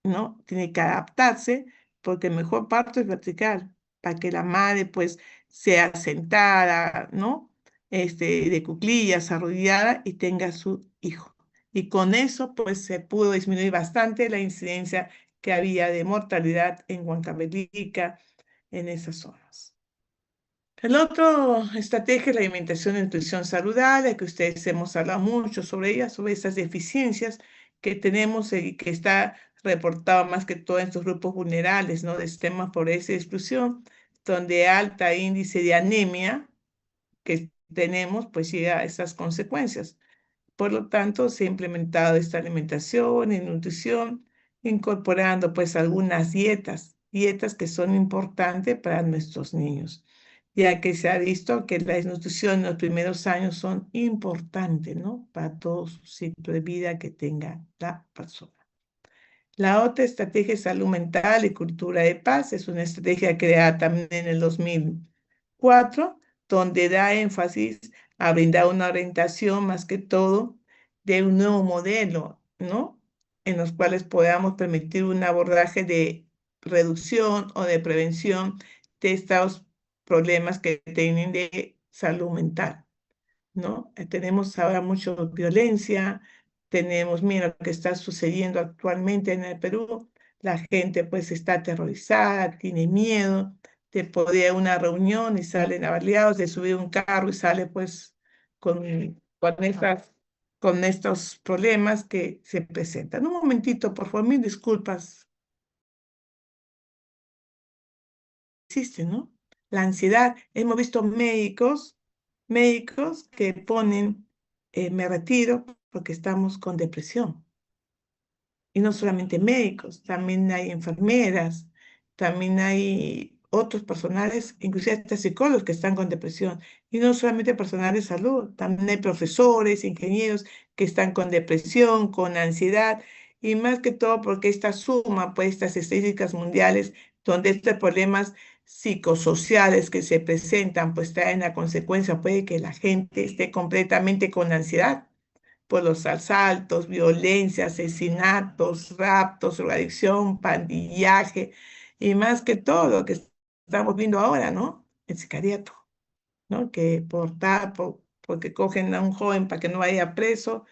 ¿no? Tiene que adaptarse porque el mejor parto es vertical, para que la madre pues sea sentada, ¿no? De cuclillas, arrodillada y tenga su hijo. Y con eso pues se pudo disminuir bastante la incidencia que había de mortalidad en Huancavelica, en esas zonas. El otro estrategia es la alimentación y nutrición saludable, que ustedes hemos hablado mucho sobre ella, sobre esas deficiencias que tenemos y que está reportado más que todo en estos grupos vulnerables, ¿no? De sistemas pobreza y exclusión, donde alta índice de anemia que tenemos, pues llega a esas consecuencias. Por lo tanto, se ha implementado esta alimentación y nutrición, incorporando pues algunas dietas que son importantes para nuestros niños, ya que se ha visto que la desnutrición en los primeros años son importantes, ¿no? Para todo su ciclo de vida que tenga la persona. La otra estrategia de salud mental y cultura de paz es una estrategia creada también en el 2004, donde da énfasis a brindar una orientación más que todo de un nuevo modelo, ¿no? En los cuales podamos permitir un abordaje de reducción o de prevención de estos problemas que tienen de salud mental, ¿no? Tenemos ahora mucha violencia, tenemos, mira lo que está sucediendo actualmente en el Perú, la gente pues está aterrorizada, tiene miedo de poder ir a una reunión y salen avaliados, de subir un carro y sale pues con estos problemas que se presentan. Un momentito, por favor, mil disculpas. Existe, ¿no? La ansiedad. Hemos visto médicos que ponen, me retiro porque estamos con depresión. Y no solamente médicos, también hay enfermeras, también hay otros personales, inclusive hasta psicólogos que están con depresión. Y no solamente personal de salud, también hay profesores, ingenieros que están con depresión, con ansiedad, y más que todo porque esta suma, pues estas estadísticas mundiales, donde estos problemas psicosociales que se presentan, pues traen la consecuencia, puede que la gente esté completamente con ansiedad por los asaltos, violencia, asesinatos, raptos, drogadicción, pandillaje y más que todo lo que estamos viendo ahora, ¿no? El sicariato, ¿no? Que porque cogen a un joven para que no vaya preso,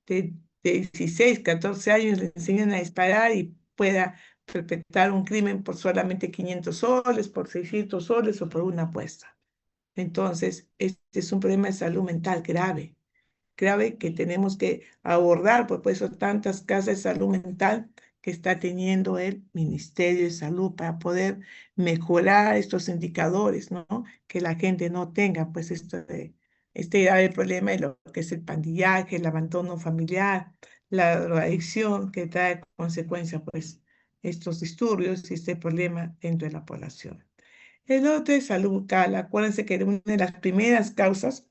de 16, 14 años le enseñan a disparar y pueda perpetrar un crimen por solamente 500 soles, por 600 soles o por una apuesta. Entonces, este es un problema de salud mental grave que tenemos que abordar, por eso tantas casas de salud mental que está teniendo el Ministerio de Salud para poder mejorar estos indicadores, ¿no? Que la gente no tenga, pues, este grave problema de lo que es el pandillaje, el abandono familiar, la drogadicción, que trae consecuencia, pues, estos disturbios y este problema dentro de la población. El otro es salud bucal. Acuérdense que una de las primeras causas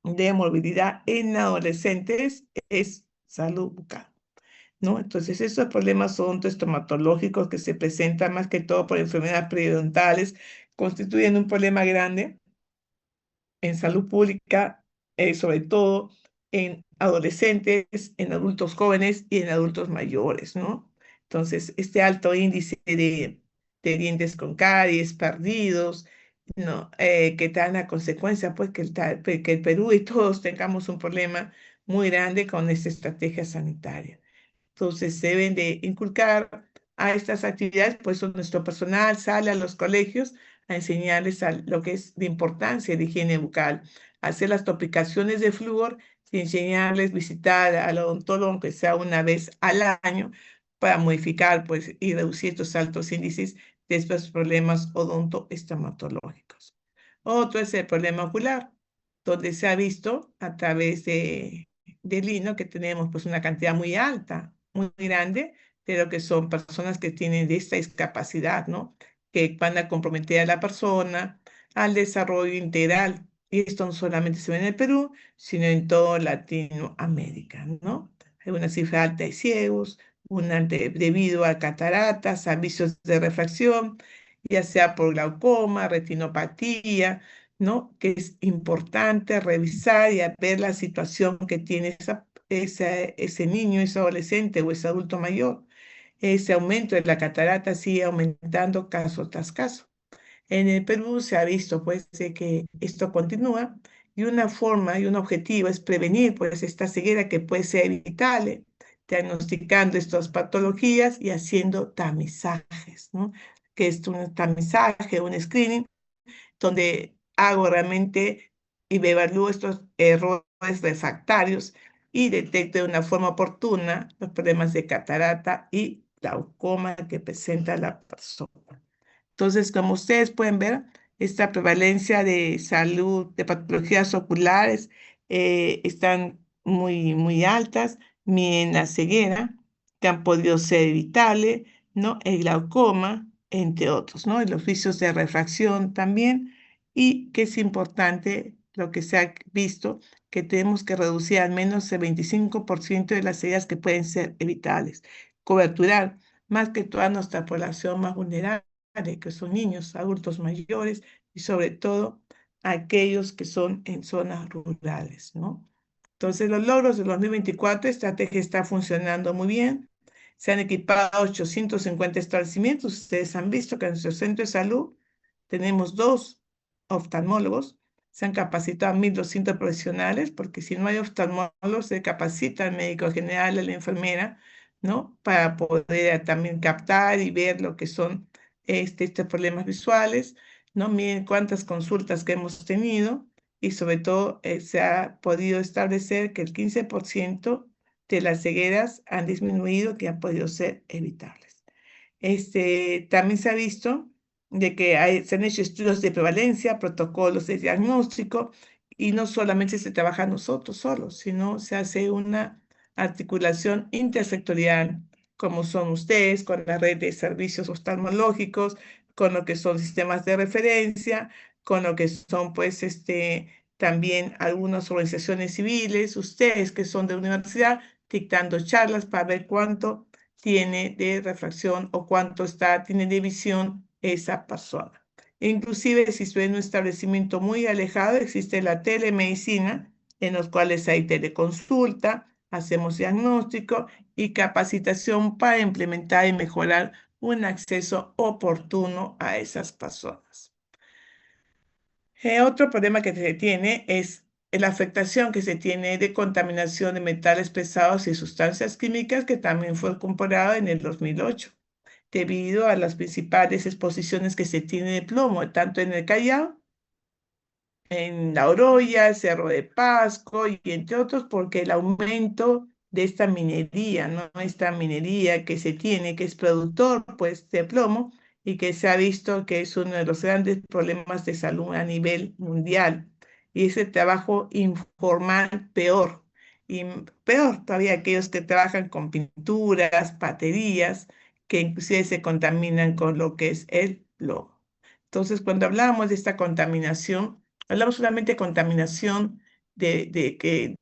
de morbilidad en adolescentes es salud bucal, ¿no? Entonces, esos problemas son estomatológicos que se presentan más que todo por enfermedades periodontales, constituyen un problema grande en salud pública, sobre todo en adolescentes, en adultos jóvenes y en adultos mayores, ¿no? Entonces, este alto índice de dientes con caries, perdidos, ¿no? Que dan la consecuencia, pues, que el Perú y todos tengamos un problema muy grande con esta estrategia sanitaria. Entonces, se deben de inculcar a estas actividades, pues nuestro personal sale a los colegios a enseñarles lo que es de importancia de higiene bucal, hacer las topicaciones de flúor y enseñarles visitar al odontólogo, aunque sea una vez al año, para modificar, pues, y reducir estos altos índices de estos problemas odontoestomatológicos. Otro es el problema ocular, donde se ha visto a través del lino que tenemos pues una cantidad muy alta, muy grande, pero que son personas que tienen de esta discapacidad, ¿no? Que van a comprometer a la persona al desarrollo integral. Y esto no solamente se ve en el Perú, sino en toda Latinoamérica, ¿no? Hay una cifra alta de ciegos, debido a cataratas, a vicios de refracción, ya sea por glaucoma, retinopatía, ¿no? Que es importante revisar y a ver la situación que tiene ese niño, ese adolescente o ese adulto mayor. Ese aumento de la catarata sigue aumentando caso tras caso. En el Perú se ha visto pues de que esto continúa y una forma y un objetivo es prevenir pues esta ceguera que puede ser evitable, diagnosticando estas patologías y haciendo tamizajes, ¿no? Que es un tamizaje, un screening donde hago realmente y me evalúo estos errores refractarios y detecto de una forma oportuna los problemas de catarata y glaucoma que presenta la persona. Entonces, como ustedes pueden ver, esta prevalencia de salud, de patologías oculares, están muy, muy altas, en la ceguera, que han podido ser evitables, ¿no? El glaucoma, entre otros, ¿no? Y los vicios de refracción también, y que es importante lo que se ha visto, que tenemos que reducir al menos el 25% de las cegueras que pueden ser evitables. Coberturar más que toda nuestra población más vulnerable que son niños, adultos mayores y sobre todo aquellos que son en zonas rurales, ¿no? Entonces, los logros de 2024, esta estrategia está funcionando muy bien. Se han equipado 850 establecimientos. Ustedes han visto que en nuestro centro de salud tenemos 2 oftalmólogos. Se han capacitado a 1.200 profesionales, porque si no hay oftalmólogos, se capacita al médico general, a la enfermera, ¿no? Para poder también captar y ver lo que son estos problemas visuales, ¿no? Miren cuántas consultas que hemos tenido y sobre todo se ha podido establecer que el 15% de las cegueras han disminuido, que han podido ser evitables. También se ha visto de que se han hecho estudios de prevalencia, protocolos de diagnóstico, y no solamente se trabaja nosotros solos, sino se hace una articulación intersectorial, como son ustedes, con la red de servicios oftalmológicos, con lo que son sistemas de referencia, con lo que son, pues, también algunas organizaciones civiles, ustedes que son de universidad, dictando charlas para ver cuánto tiene de refracción o cuánto tiene de visión esa persona. Inclusive si estoy en un establecimiento muy alejado, existe la telemedicina, en los cuales hay teleconsulta, hacemos diagnóstico y capacitación para implementar y mejorar un acceso oportuno a esas personas. Otro problema que se tiene es la afectación que se tiene de contaminación de metales pesados y sustancias químicas, que también fue comparado en el 2008, debido a las principales exposiciones que se tiene de plomo, tanto en el Callao, en La Oroya, Cerro de Pasco y entre otros, porque el aumento de esta minería, ¿no? Esta minería que se tiene, que es productor, pues, de plomo y que se ha visto que es uno de los grandes problemas de salud a nivel mundial. Y ese trabajo informal peor, y peor todavía aquellos que trabajan con pinturas, baterías, que inclusive se contaminan con lo que es el plomo. Entonces, cuando hablamos de esta contaminación, hablamos solamente de contaminación de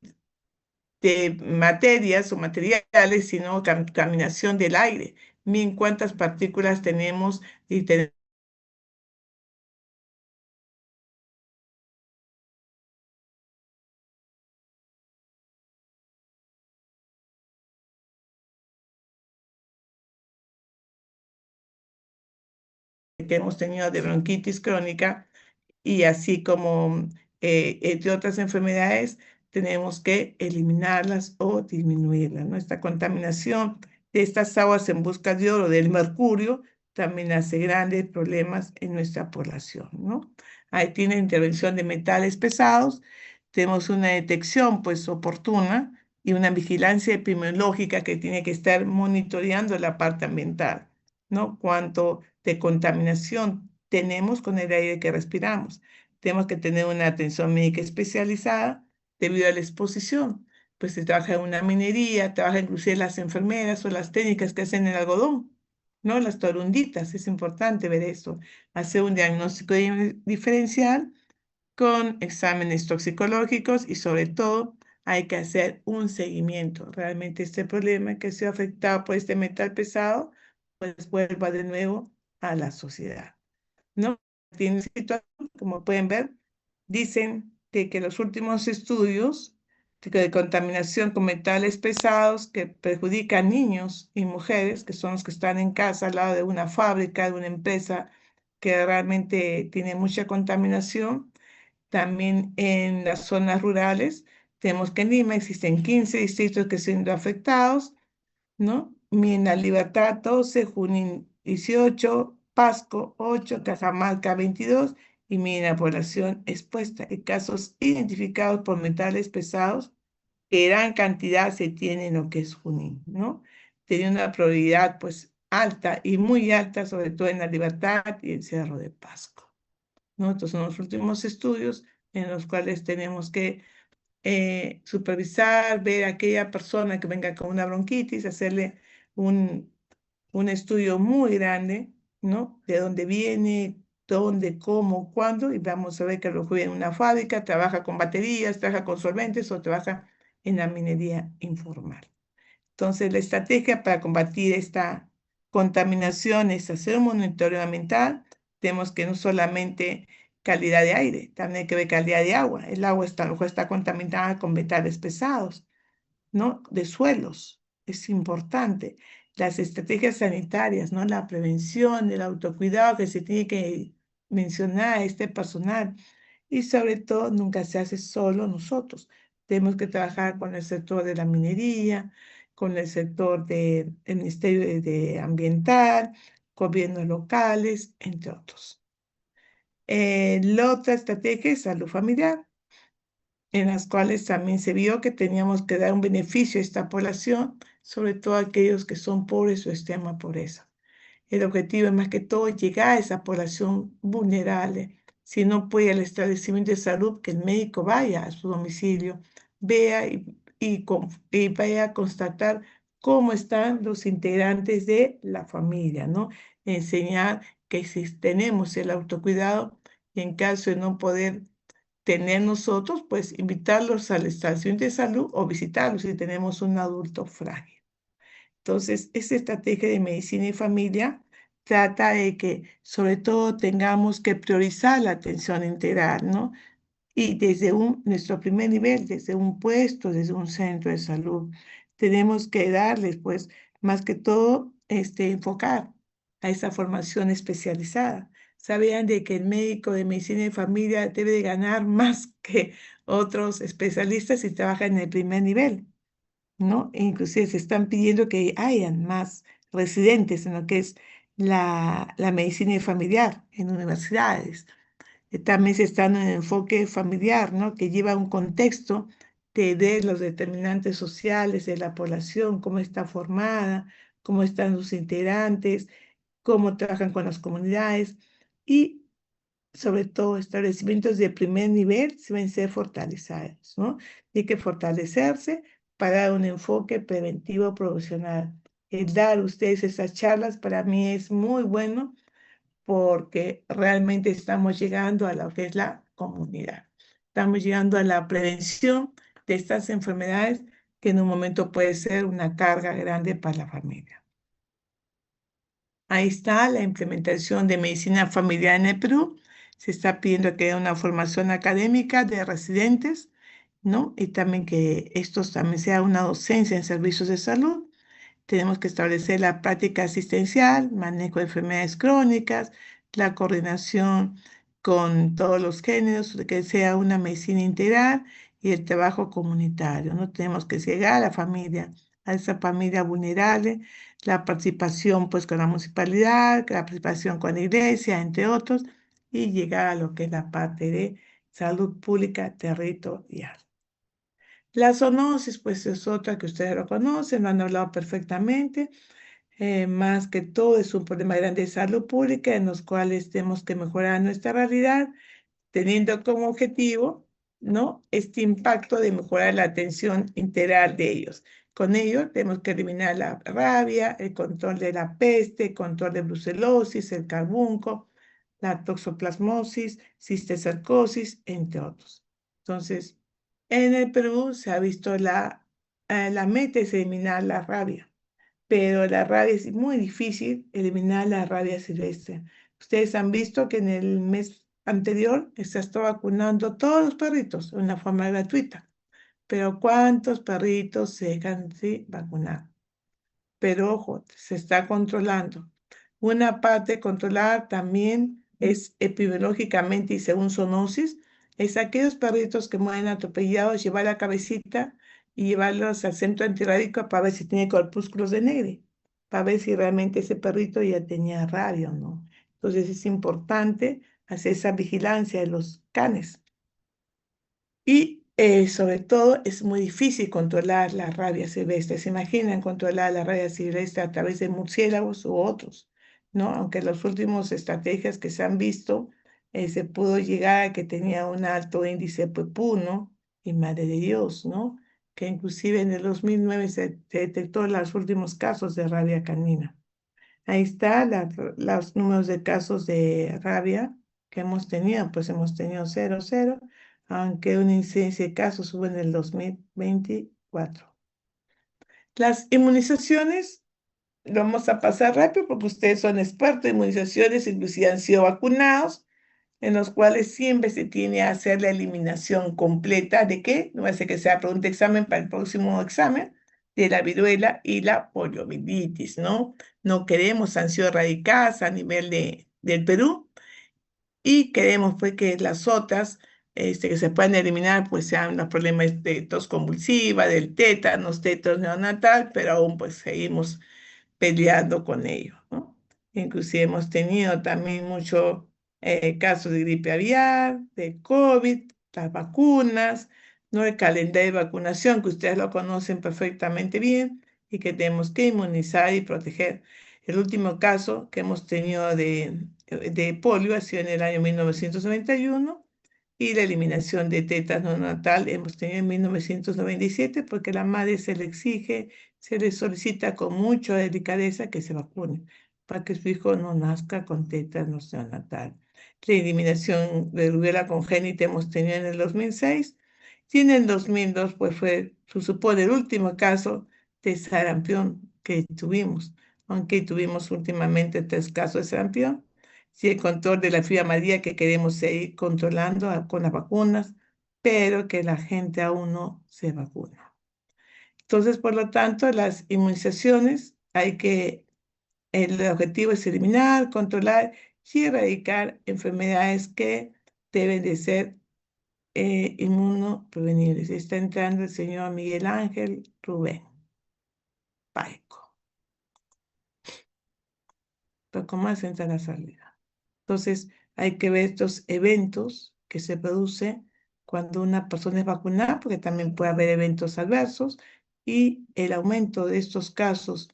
materias o materiales, sino contaminación del aire. Miren cuántas partículas tenemos y tenemos que hemos tenido de bronquitis crónica y así como de otras enfermedades, tenemos que eliminarlas o disminuirlas. Nuestra contaminación de estas aguas en busca de oro, del mercurio, también hace grandes problemas en nuestra población, ¿no? Ahí tiene intervención de metales pesados, tenemos una detección pues oportuna y una vigilancia epidemiológica que tiene que estar monitoreando la parte ambiental, ¿no? Cuánto de contaminación tenemos con el aire que respiramos. Tenemos que tener una atención médica especializada debido a la exposición. Pues se trabaja en una minería, trabaja inclusive las enfermeras o las técnicas que hacen el algodón, ¿no? Las torunditas, es importante ver eso. Hacer un diagnóstico diferencial con exámenes toxicológicos y sobre todo hay que hacer un seguimiento. Realmente este problema que se ha afectado por este metal pesado, pues vuelva de nuevo a la sociedad, ¿no? Tiene situación, como pueden ver, dicen que los últimos estudios de contaminación con metales pesados que perjudican a niños y mujeres, que son los que están en casa al lado de una fábrica, de una empresa que realmente tiene mucha contaminación, también en las zonas rurales. Tenemos que en Lima existen 15 distritos que siendo afectados, ¿no? Mina Libertad 12, Junín 18, Pasco 8, Cajamarca 22 y Mina Población expuesta. En casos identificados por metales pesados, que gran cantidad se tiene en lo que es Junín, ¿no? Tiene una probabilidad pues alta y muy alta, sobre todo en la Libertad y el Cerro de Pasco, ¿no? Estos son los últimos estudios en los cuales tenemos que supervisar, ver a aquella persona que venga con una bronquitis, hacerle un, un estudio muy grande, ¿no? De dónde viene, dónde, cómo, cuándo, y vamos a ver que lo juega en una fábrica, trabaja con baterías, trabaja con solventes o trabaja en la minería informal. Entonces, la estrategia para combatir esta contaminación es hacer un monitoreo ambiental. Tenemos que no solamente calidad de aire, también hay que ver calidad de agua. El agua está, a lo mejor está contaminada con metales pesados, ¿no? De suelos. Es importante. Las estrategias sanitarias, ¿no? La prevención, el autocuidado que se tiene que mencionar a este personal. Y sobre todo, nunca se hace solo nosotros. Tenemos que trabajar con el sector de la minería, con el sector del Ministerio de Ambiental, gobiernos locales, entre otros. La otra estrategia es salud familiar, en las cuales también se vio que teníamos que dar un beneficio a esta población, sobre todo a aquellos que son pobres o extrema pobreza. El objetivo es más que todo llegar a esa población vulnerable. Si no puede al establecimiento de salud, que el médico vaya a su domicilio, vea y vaya a constatar cómo están los integrantes de la familia, ¿no? Enseñar que si tenemos el autocuidado y en caso de no poder tener nosotros, pues invitarlos al establecimiento de salud o visitarlos si tenemos un adulto frágil. Entonces, esta estrategia de medicina y familia trata de que sobre todo tengamos que priorizar la atención integral, ¿no? Y desde nuestro primer nivel, desde un puesto, desde un centro de salud, tenemos que darles, pues, más que todo, enfocar a esa formación especializada. Sabían de que el médico de medicina de familia debe de ganar más que otros especialistas si trabaja en el primer nivel, ¿no? E inclusive se están pidiendo que hayan más residentes en lo que es la medicina familiar en universidades. También se está en el enfoque familiar, ¿no? Que lleva un contexto de los determinantes sociales de la población, cómo está formada, cómo están sus integrantes, cómo trabajan con las comunidades y sobre todo establecimientos de primer nivel deben ser fortalecidos, ¿no? Hay que fortalecerse para dar un enfoque preventivo profesional. El dar a ustedes esas charlas para mí es muy bueno porque realmente estamos llegando a lo que es la comunidad. Estamos llegando a la prevención de estas enfermedades que en un momento puede ser una carga grande para la familia. Ahí está la implementación de medicina familiar en el Perú. Se está pidiendo que haya una formación académica de residentes, ¿no? Y también que estos también sea una docencia en servicios de salud. Tenemos que establecer la práctica asistencial, manejo de enfermedades crónicas, la coordinación con todos los géneros, de que sea una medicina integral y el trabajo comunitario. No tenemos que llegar a la familia, a esa familia vulnerable, la participación pues con la municipalidad, la participación con la iglesia, entre otros, y llegar a lo que es la parte de salud pública territorial. La zoonosis, pues es otra que ustedes lo conocen, lo han hablado perfectamente. Más que todo es un problema grande de salud pública en los cuales tenemos que mejorar nuestra realidad, teniendo como objetivo, ¿no?, este impacto de mejorar la atención integral de ellos. Con ello tenemos que eliminar la rabia, el control de la peste, el control de brucelosis, el carbunco, la toxoplasmosis, cisticercosis, entre otros. Entonces, en el Perú se ha visto la meta es eliminar la rabia, pero la rabia es muy difícil eliminar la rabia silvestre. Ustedes han visto que en el mes anterior se está vacunando todos los perritos de una forma gratuita, pero ¿cuántos perritos se dejan sin vacunar? Pero ojo, se está controlando. Una parte de controlar también es epidemiológicamente y según zoonosis, es aquellos perritos que mueren atropellados, llevar la cabecita y llevarlos al centro antirrábico para ver si tiene corpúsculos de Negri, para ver si realmente ese perrito ya tenía rabia o no. Entonces es importante hacer esa vigilancia de los canes. Y sobre todo es muy difícil controlar la rabia silvestre. ¿Se imaginan controlar la rabia silvestre a través de murciélagos u otros? ¿No? Aunque las últimas estrategias que se han visto, se pudo llegar a que tenía un alto índice de PEPU, y madre de Dios, ¿no? Que inclusive en el 2009 se detectó los últimos casos de rabia canina. Ahí está los números de casos de rabia que hemos tenido, pues hemos tenido 0, aunque una incidencia de casos hubo en el 2024. Las inmunizaciones, lo vamos a pasar rápido porque ustedes son expertos en inmunizaciones, inclusive han sido vacunados, en los cuales siempre se tiene que hacer la eliminación completa de qué, no va a ser que sea pregunta examen para el próximo examen, de la viruela y la poliomielitis, ¿no? No queremos, han sido erradicadas a nivel del Perú y queremos pues que las otras que se puedan eliminar pues sean los problemas de tos convulsiva, del tétanos, tétanos neonatal, pero aún pues seguimos peleando con ello, ¿no? Inclusive hemos tenido también muchos casos de gripe aviar, de COVID, las vacunas, ¿no? El calendario de vacunación, que ustedes lo conocen perfectamente bien y que tenemos que inmunizar y proteger. El último caso que hemos tenido de polio ha sido en el año 1991 y la eliminación de tétanos natal hemos tenido en 1997 porque la madre se le exige, se le solicita con mucha delicadeza que se vacune para que su hijo no nazca con tétanos neonatal. La eliminación de rubiola congénita hemos tenido en el 2006 y en el 2002 pues se supone, el último caso de sarampión que tuvimos, aunque tuvimos últimamente 3 casos de sarampión. Sí, el control de la fiebre amarilla que queremos seguir controlando con las vacunas, pero que la gente aún no se vacuna. Entonces, por lo tanto, las inmunizaciones el objetivo es eliminar, controlar y erradicar enfermedades que deben de ser inmunoprevenibles. Está entrando el señor Miguel Ángel Rubén Paico. Poco más entra la salida. Entonces, hay que ver estos eventos que se producen cuando una persona es vacunada, porque también puede haber eventos adversos, y el aumento de estos casos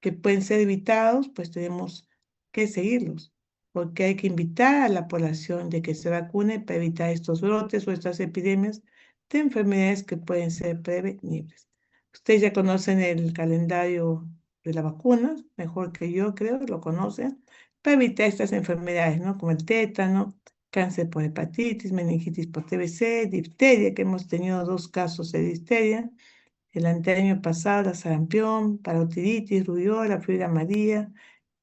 que pueden ser evitados, pues tenemos que seguirlos, porque hay que invitar a la población de que se vacune para evitar estos brotes o estas epidemias de enfermedades que pueden ser prevenibles. Ustedes ya conocen el calendario de las vacunas, mejor que yo creo, lo conocen, para evitar estas enfermedades, ¿no? Como el tétano, cáncer por hepatitis, meningitis por TBC, difteria, que hemos tenido 2 casos de difteria, el año pasado la sarampión, parotiditis, rubiola, fiebre amarilla,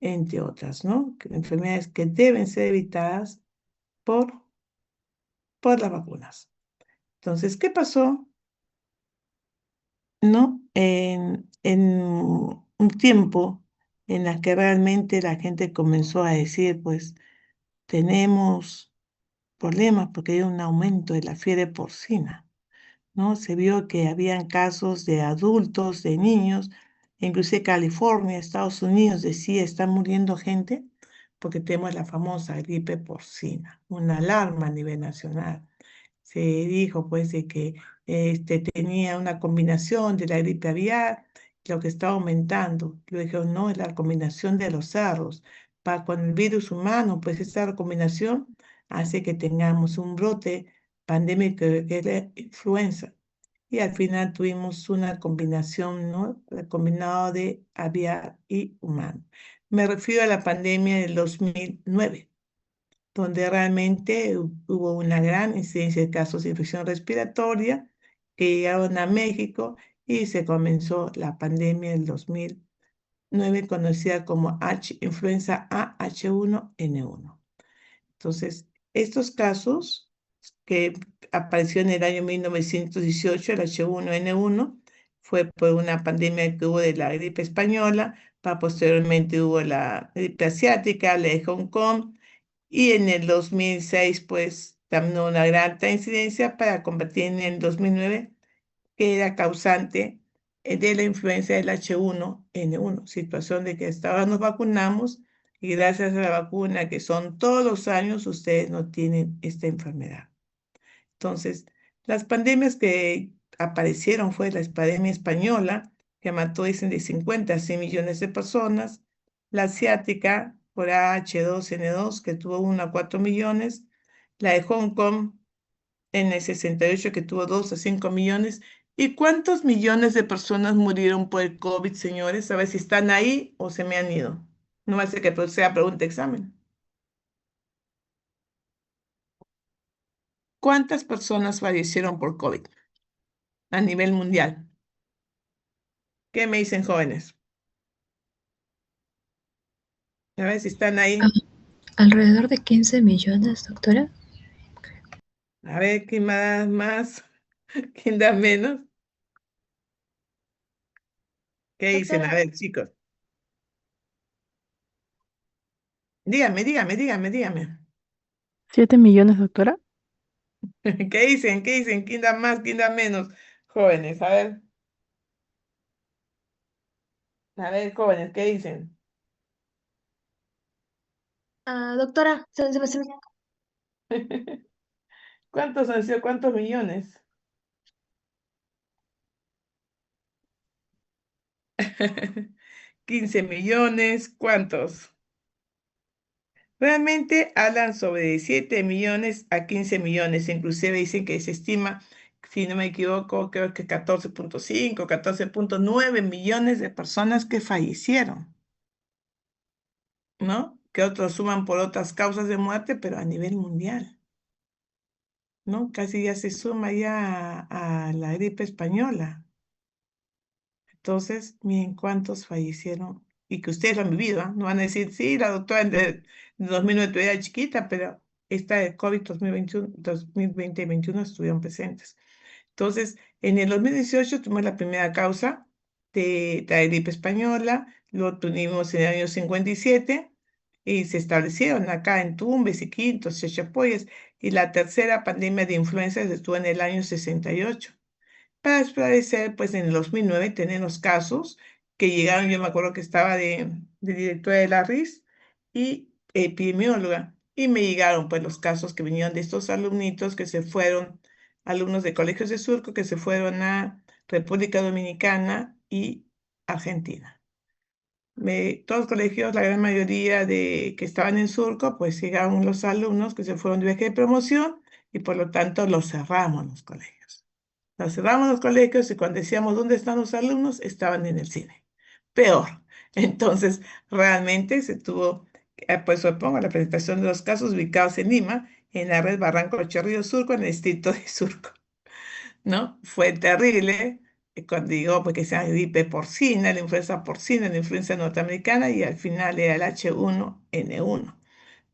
entre otras, ¿no? Enfermedades que deben ser evitadas por, por las vacunas. Entonces, ¿qué pasó? ¿No? En un tiempo en la que realmente la gente comenzó a decir, pues, tenemos problemas porque hay un aumento de la fiebre porcina, ¿no? Se vio que habían casos de adultos, de niños, inclusive California, Estados Unidos, decía, está muriendo gente porque tenemos la famosa gripe porcina, una alarma a nivel nacional. Se dijo pues de que tenía una combinación de la gripe aviar, lo que está aumentando. Yo dije, no, es la combinación de los cerdos. Con el virus humano, pues esta combinación hace que tengamos un brote pandémico que es la influenza. Y al final tuvimos una combinación, ¿no? Combinado de aviar y humano. Me refiero a la pandemia del 2009, donde realmente hubo una gran incidencia de casos de infección respiratoria que llegaron a México y se comenzó la pandemia del 2009, conocida como influenza A H1N1. Entonces, estos casos que apareció en el año 1918, el H1N1, fue por una pandemia que hubo de la gripe española, posteriormente hubo la gripe asiática, la de Hong Kong, y en el 2006, pues, también hubo una gran alta incidencia para combatir en el 2009, que era causante de la influencia del H1N1, situación de que hasta ahora nos vacunamos y gracias a la vacuna, que son todos los años, ustedes no tienen esta enfermedad. Entonces, las pandemias que aparecieron fue la pandemia española, que mató, dicen, de 50 a 100 millones de personas, la asiática por H2N2, que tuvo 1 a 4 millones, la de Hong Kong en el 68, que tuvo 2 a 5 millones. ¿Y cuántos millones de personas murieron por el COVID, señores? A ver si están ahí o se me han ido. No va a ser que sea pregunta examen. ¿Cuántas personas fallecieron por COVID a nivel mundial? ¿Qué me dicen, jóvenes? A ver si están ahí. Alrededor de 15 millones, doctora. A ver, ¿quién da más? ¿Quién da menos? ¿Qué dicen? A Doctora, ver, chicos. Dígame. 7 millones, doctora. ¿Qué dicen? ¿Quién da más? ¿Quién da menos? Jóvenes, a ver. A ver, jóvenes, ¿qué dicen? doctora, ¿Cuántos han sido? ¿Cuántos millones? 15 millones, ¿cuántos? Realmente hablan sobre 7 millones a 15 millones, inclusive dicen que se estima, si no me equivoco, creo que 14,5, 14,9 millones de personas que fallecieron, ¿no? Que otros suman por otras causas de muerte, pero a nivel mundial, ¿no? Casi ya se suma ya a la gripe española. Entonces, miren cuántos fallecieron y que ustedes lo han vivido, ¿ah? No van a decir, sí, la doctora de 2009 todavía era chiquita, pero esta de COVID 2021, 2020 y 2021 estuvieron presentes. Entonces, en el 2018 tuvimos la primera causa de la gripe española, lo tuvimos en el año 57 y se establecieron acá en Tumbes, Iquitos, Chachapoyas, y la tercera pandemia de influenza estuvo en el año 68. Para esclarecer, pues en el 2009 tenemos casos que llegaron, yo me acuerdo que estaba de directora de la RIS y epidemióloga, y me llegaron pues los casos que vinieron de estos alumnitos que se fueron, alumnos de colegios de Surco que se fueron a República Dominicana y Argentina. Todos los colegios, la gran mayoría de que estaban en Surco, pues llegaron los alumnos que se fueron de viaje de promoción y por lo tanto los cerramos los colegios. Nos cerramos los colegios y cuando decíamos dónde están los alumnos, estaban en el cine. Peor. Entonces, realmente se tuvo, pues supongo, la presentación de los casos ubicados en Lima, en la red Barranco Chorrillo Surco, en el distrito de Surco, ¿no? Fue terrible cuando digo, porque sea gripe porcina, la influenza porcina, la influenza norteamericana, y al final era el H1N1,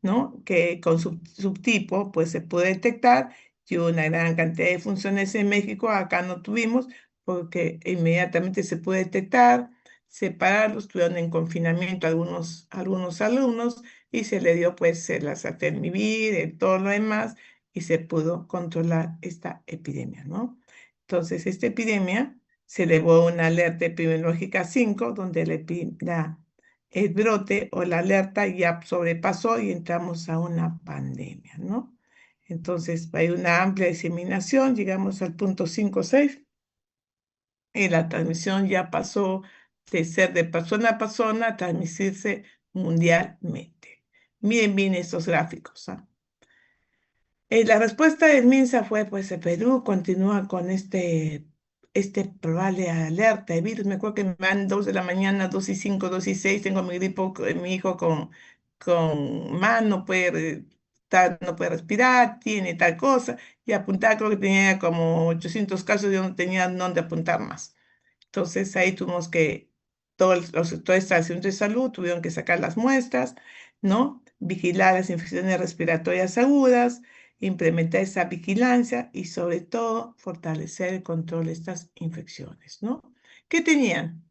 ¿no? Que con su subtipo pues se puede detectar y una gran cantidad de funciones en México, acá no tuvimos porque inmediatamente se puede detectar, separarlos, estuvieron en confinamiento algunos alumnos y se le dio pues la Satelmivir, todo lo demás y se pudo controlar esta epidemia, ¿no? Entonces, esta epidemia se elevó a una alerta epidemiológica 5, donde el brote o la alerta ya sobrepasó y entramos a una pandemia, ¿no? Entonces, hay una amplia diseminación, llegamos al punto 5 o 6, y la transmisión ya pasó de ser de persona a persona a transmitirse mundialmente. Miren bien estos gráficos, ¿ah? La respuesta del MINSA fue, pues, el Perú continúa con este probable alerta de virus. Me acuerdo que me dan 2 de la mañana, 2:05, 2:06, tengo mi hijo con no puede, no puede respirar, tiene tal cosa, y apuntar, creo que tenía como 800 casos, yo no tenía dónde apuntar más. Entonces ahí tuvimos que, toda esta estación de salud tuvieron que sacar las muestras, ¿no? Vigilar las infecciones respiratorias agudas, implementar esa vigilancia y sobre todo fortalecer el control de estas infecciones, ¿no? ¿Qué tenían?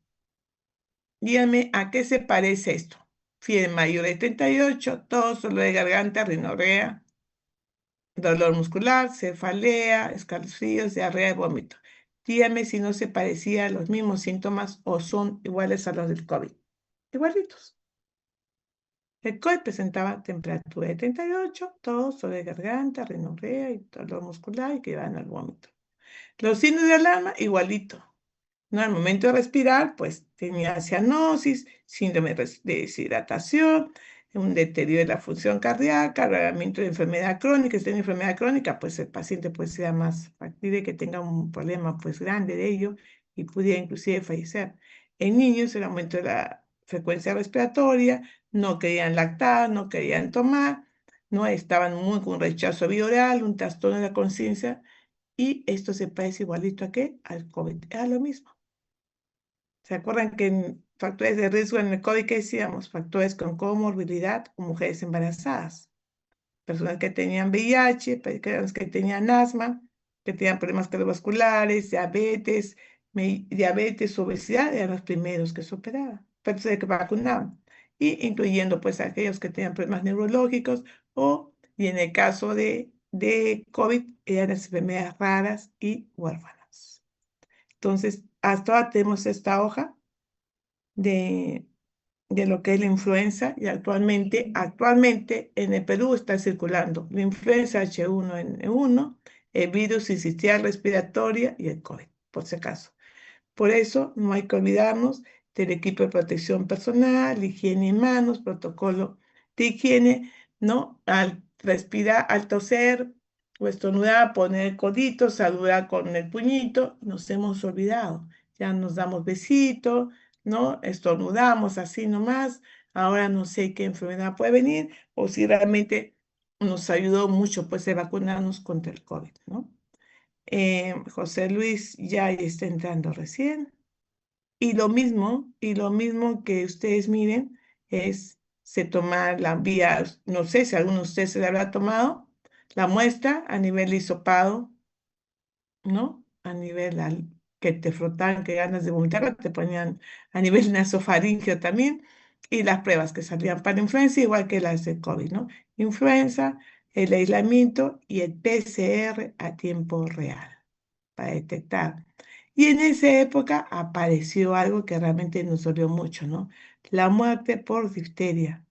Díganme, ¿a qué se parece esto? Fiebre mayor de 38, tos, dolor de garganta, rinorrea, dolor muscular, cefalea, escalofríos, diarrea y vómito. Dígame si no se parecía a los mismos síntomas o son iguales a los del COVID. Igualitos. El COVID presentaba temperatura de 38, tos, dolor de garganta, rinorrea y dolor muscular y que iban al vómito. Los signos de alarma, igualito. ¿No? Al momento de respirar, pues tenía cianosis, síndrome de deshidratación, un deterioro de la función cardíaca, agravamiento de enfermedad crónica. Si tiene enfermedad crónica, pues el paciente pues sea más factible que tenga un problema pues grande de ello y pudiera inclusive fallecer. En niños, el aumento de la frecuencia respiratoria, no querían lactar, no querían tomar, no estaban muy con rechazo bioral, un trastorno de la conciencia, y esto se parece igualito a qué? Al COVID. Era lo mismo. ¿Se acuerdan que en factores de riesgo en el COVID, qué decíamos? Factores con comorbilidad o mujeres embarazadas, personas que tenían VIH, personas que tenían asma, que tenían problemas cardiovasculares, diabetes, obesidad, eran los primeros que se operaban, pero se vacunaban, y incluyendo pues aquellos que tenían problemas neurológicos y en el caso de COVID, eran las enfermedades raras y huérfanas. Entonces, hasta ahora tenemos esta hoja de lo que es la influenza y actualmente en el Perú está circulando la influenza H1N1, el virus sincitial respiratoria y el COVID, por si acaso. Por eso no hay que olvidarnos del equipo de protección personal, higiene en manos, protocolo de higiene, ¿no? Al respirar, al toser o estornudar, poner el codito, saludar con el puñito, nos hemos olvidado. Ya nos damos besitos, ¿no? Estornudamos así nomás. Ahora no sé qué enfermedad puede venir o si realmente nos ayudó mucho pues de vacunarnos contra el COVID, ¿no? José Luis ya está entrando recién. Y lo mismo que ustedes miren, se toma la vía, no sé si alguno de ustedes se le habrá tomado, la muestra a nivel hisopado, ¿no? A nivel que te frotaban, que ganas de vomitar, te ponían a nivel nasofaringeo también, y las pruebas que salían para influenza, igual que las de COVID, ¿no? Influenza, el aislamiento y el PCR a tiempo real para detectar. Y en esa época apareció algo que realmente nos dolió mucho, ¿no? La muerte por difteria.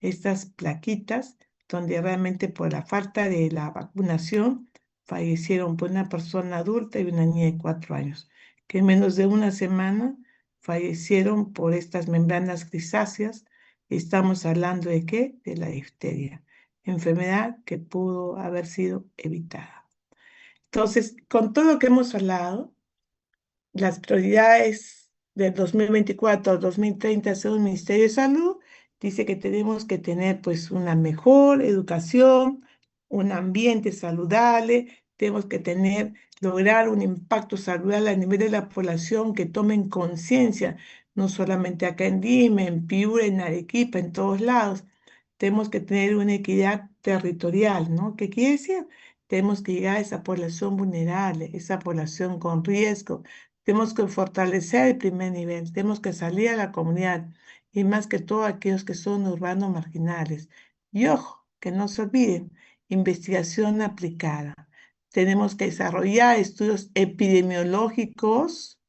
Estas plaquitas, donde realmente por la falta de la vacunación fallecieron por una persona adulta y una niña de 4 años, que en menos de una semana fallecieron por estas membranas grisáceas. Estamos hablando de qué? De la difteria, enfermedad que pudo haber sido evitada. Entonces, con todo lo que hemos hablado, las prioridades del 2024 al 2030 según el Ministerio de Salud dice que tenemos que tener pues una mejor educación, un ambiente saludable, tenemos que lograr un impacto saludable a nivel de la población que tomen conciencia, no solamente acá en Lima, en Piura, en Arequipa, en todos lados. Tenemos que tener una equidad territorial, ¿no? ¿Qué quiere decir? Tenemos que llegar a esa población vulnerable, esa población con riesgo, Tenemos que fortalecer el primer nivel, tenemos que salir a la comunidad y más que todo aquellos que son urbanos marginales. Y ojo, que no se olviden, investigación aplicada. Tenemos que desarrollar estudios epidemiológicos,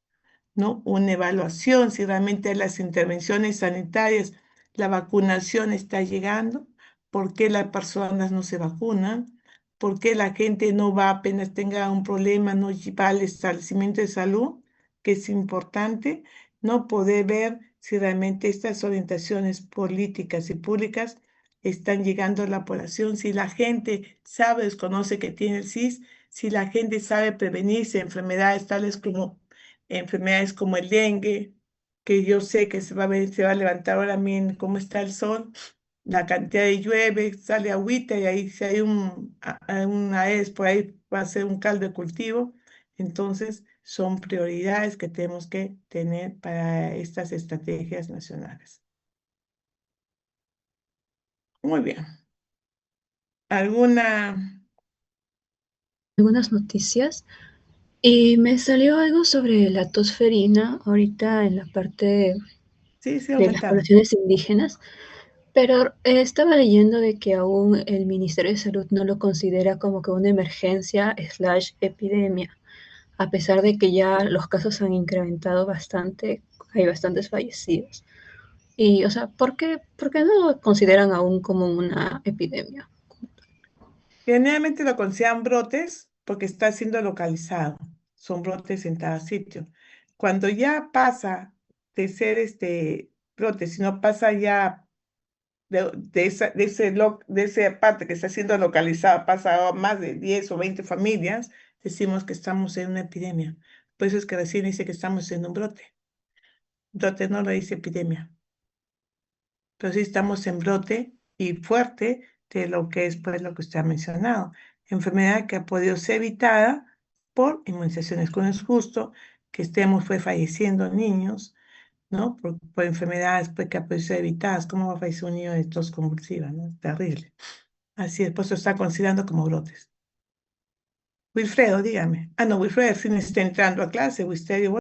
¿no? Una evaluación si realmente las intervenciones sanitarias, la vacunación está llegando, por qué las personas no se vacunan, por qué la gente no va apenas tenga un problema, no va al establecimiento de salud, que es importante, no poder ver si realmente estas orientaciones políticas y públicas están llegando a la población, si la gente sabe, desconoce que tiene el SIS, si la gente sabe prevenirse enfermedades tales como enfermedades como el dengue, que yo sé que se va a levantar ahora bien cómo está el sol, la cantidad de llueve, sale agüita y ahí si hay una AES por ahí va a ser un caldo de cultivo. Entonces, son prioridades que tenemos que tener para estas estrategias nacionales. Muy bien. ¿Alguna? Algunas noticias. Y me salió algo sobre la tosferina ahorita en la parte Sí, sí, de las aumentando. poblaciones indígenas, pero estaba leyendo de que aún el Ministerio de Salud no lo considera como que una emergencia slash epidemia, a pesar de que ya los casos han incrementado bastante, hay bastantes fallecidos. Y, o sea, por qué no lo consideran aún como una epidemia? Generalmente lo consideran brotes porque está siendo localizado. Son brotes en cada sitio. Cuando ya pasa de ser brote, si no pasa ya de esa parte que está siendo localizada, pasa a más de 10 o 20 familias, decimos que estamos en una epidemia. Por eso es que recién dice que estamos en un brote. Brote no lo dice epidemia. Pero sí estamos en brote y fuerte de lo que es pues, lo que usted ha mencionado. Enfermedad que ha podido ser evitada por inmunizaciones. Con es justo que estemos falleciendo niños, ¿no? Por enfermedades pues, que han podido ser evitadas. ¿Cómo va a fallecer un niño de tos convulsiva, ¿no? Es terrible. Así es, por eso está considerando como brotes. Wilfredo, dígame. Ah, no, Wilfredo sí está entrando a clase. Wilfredo,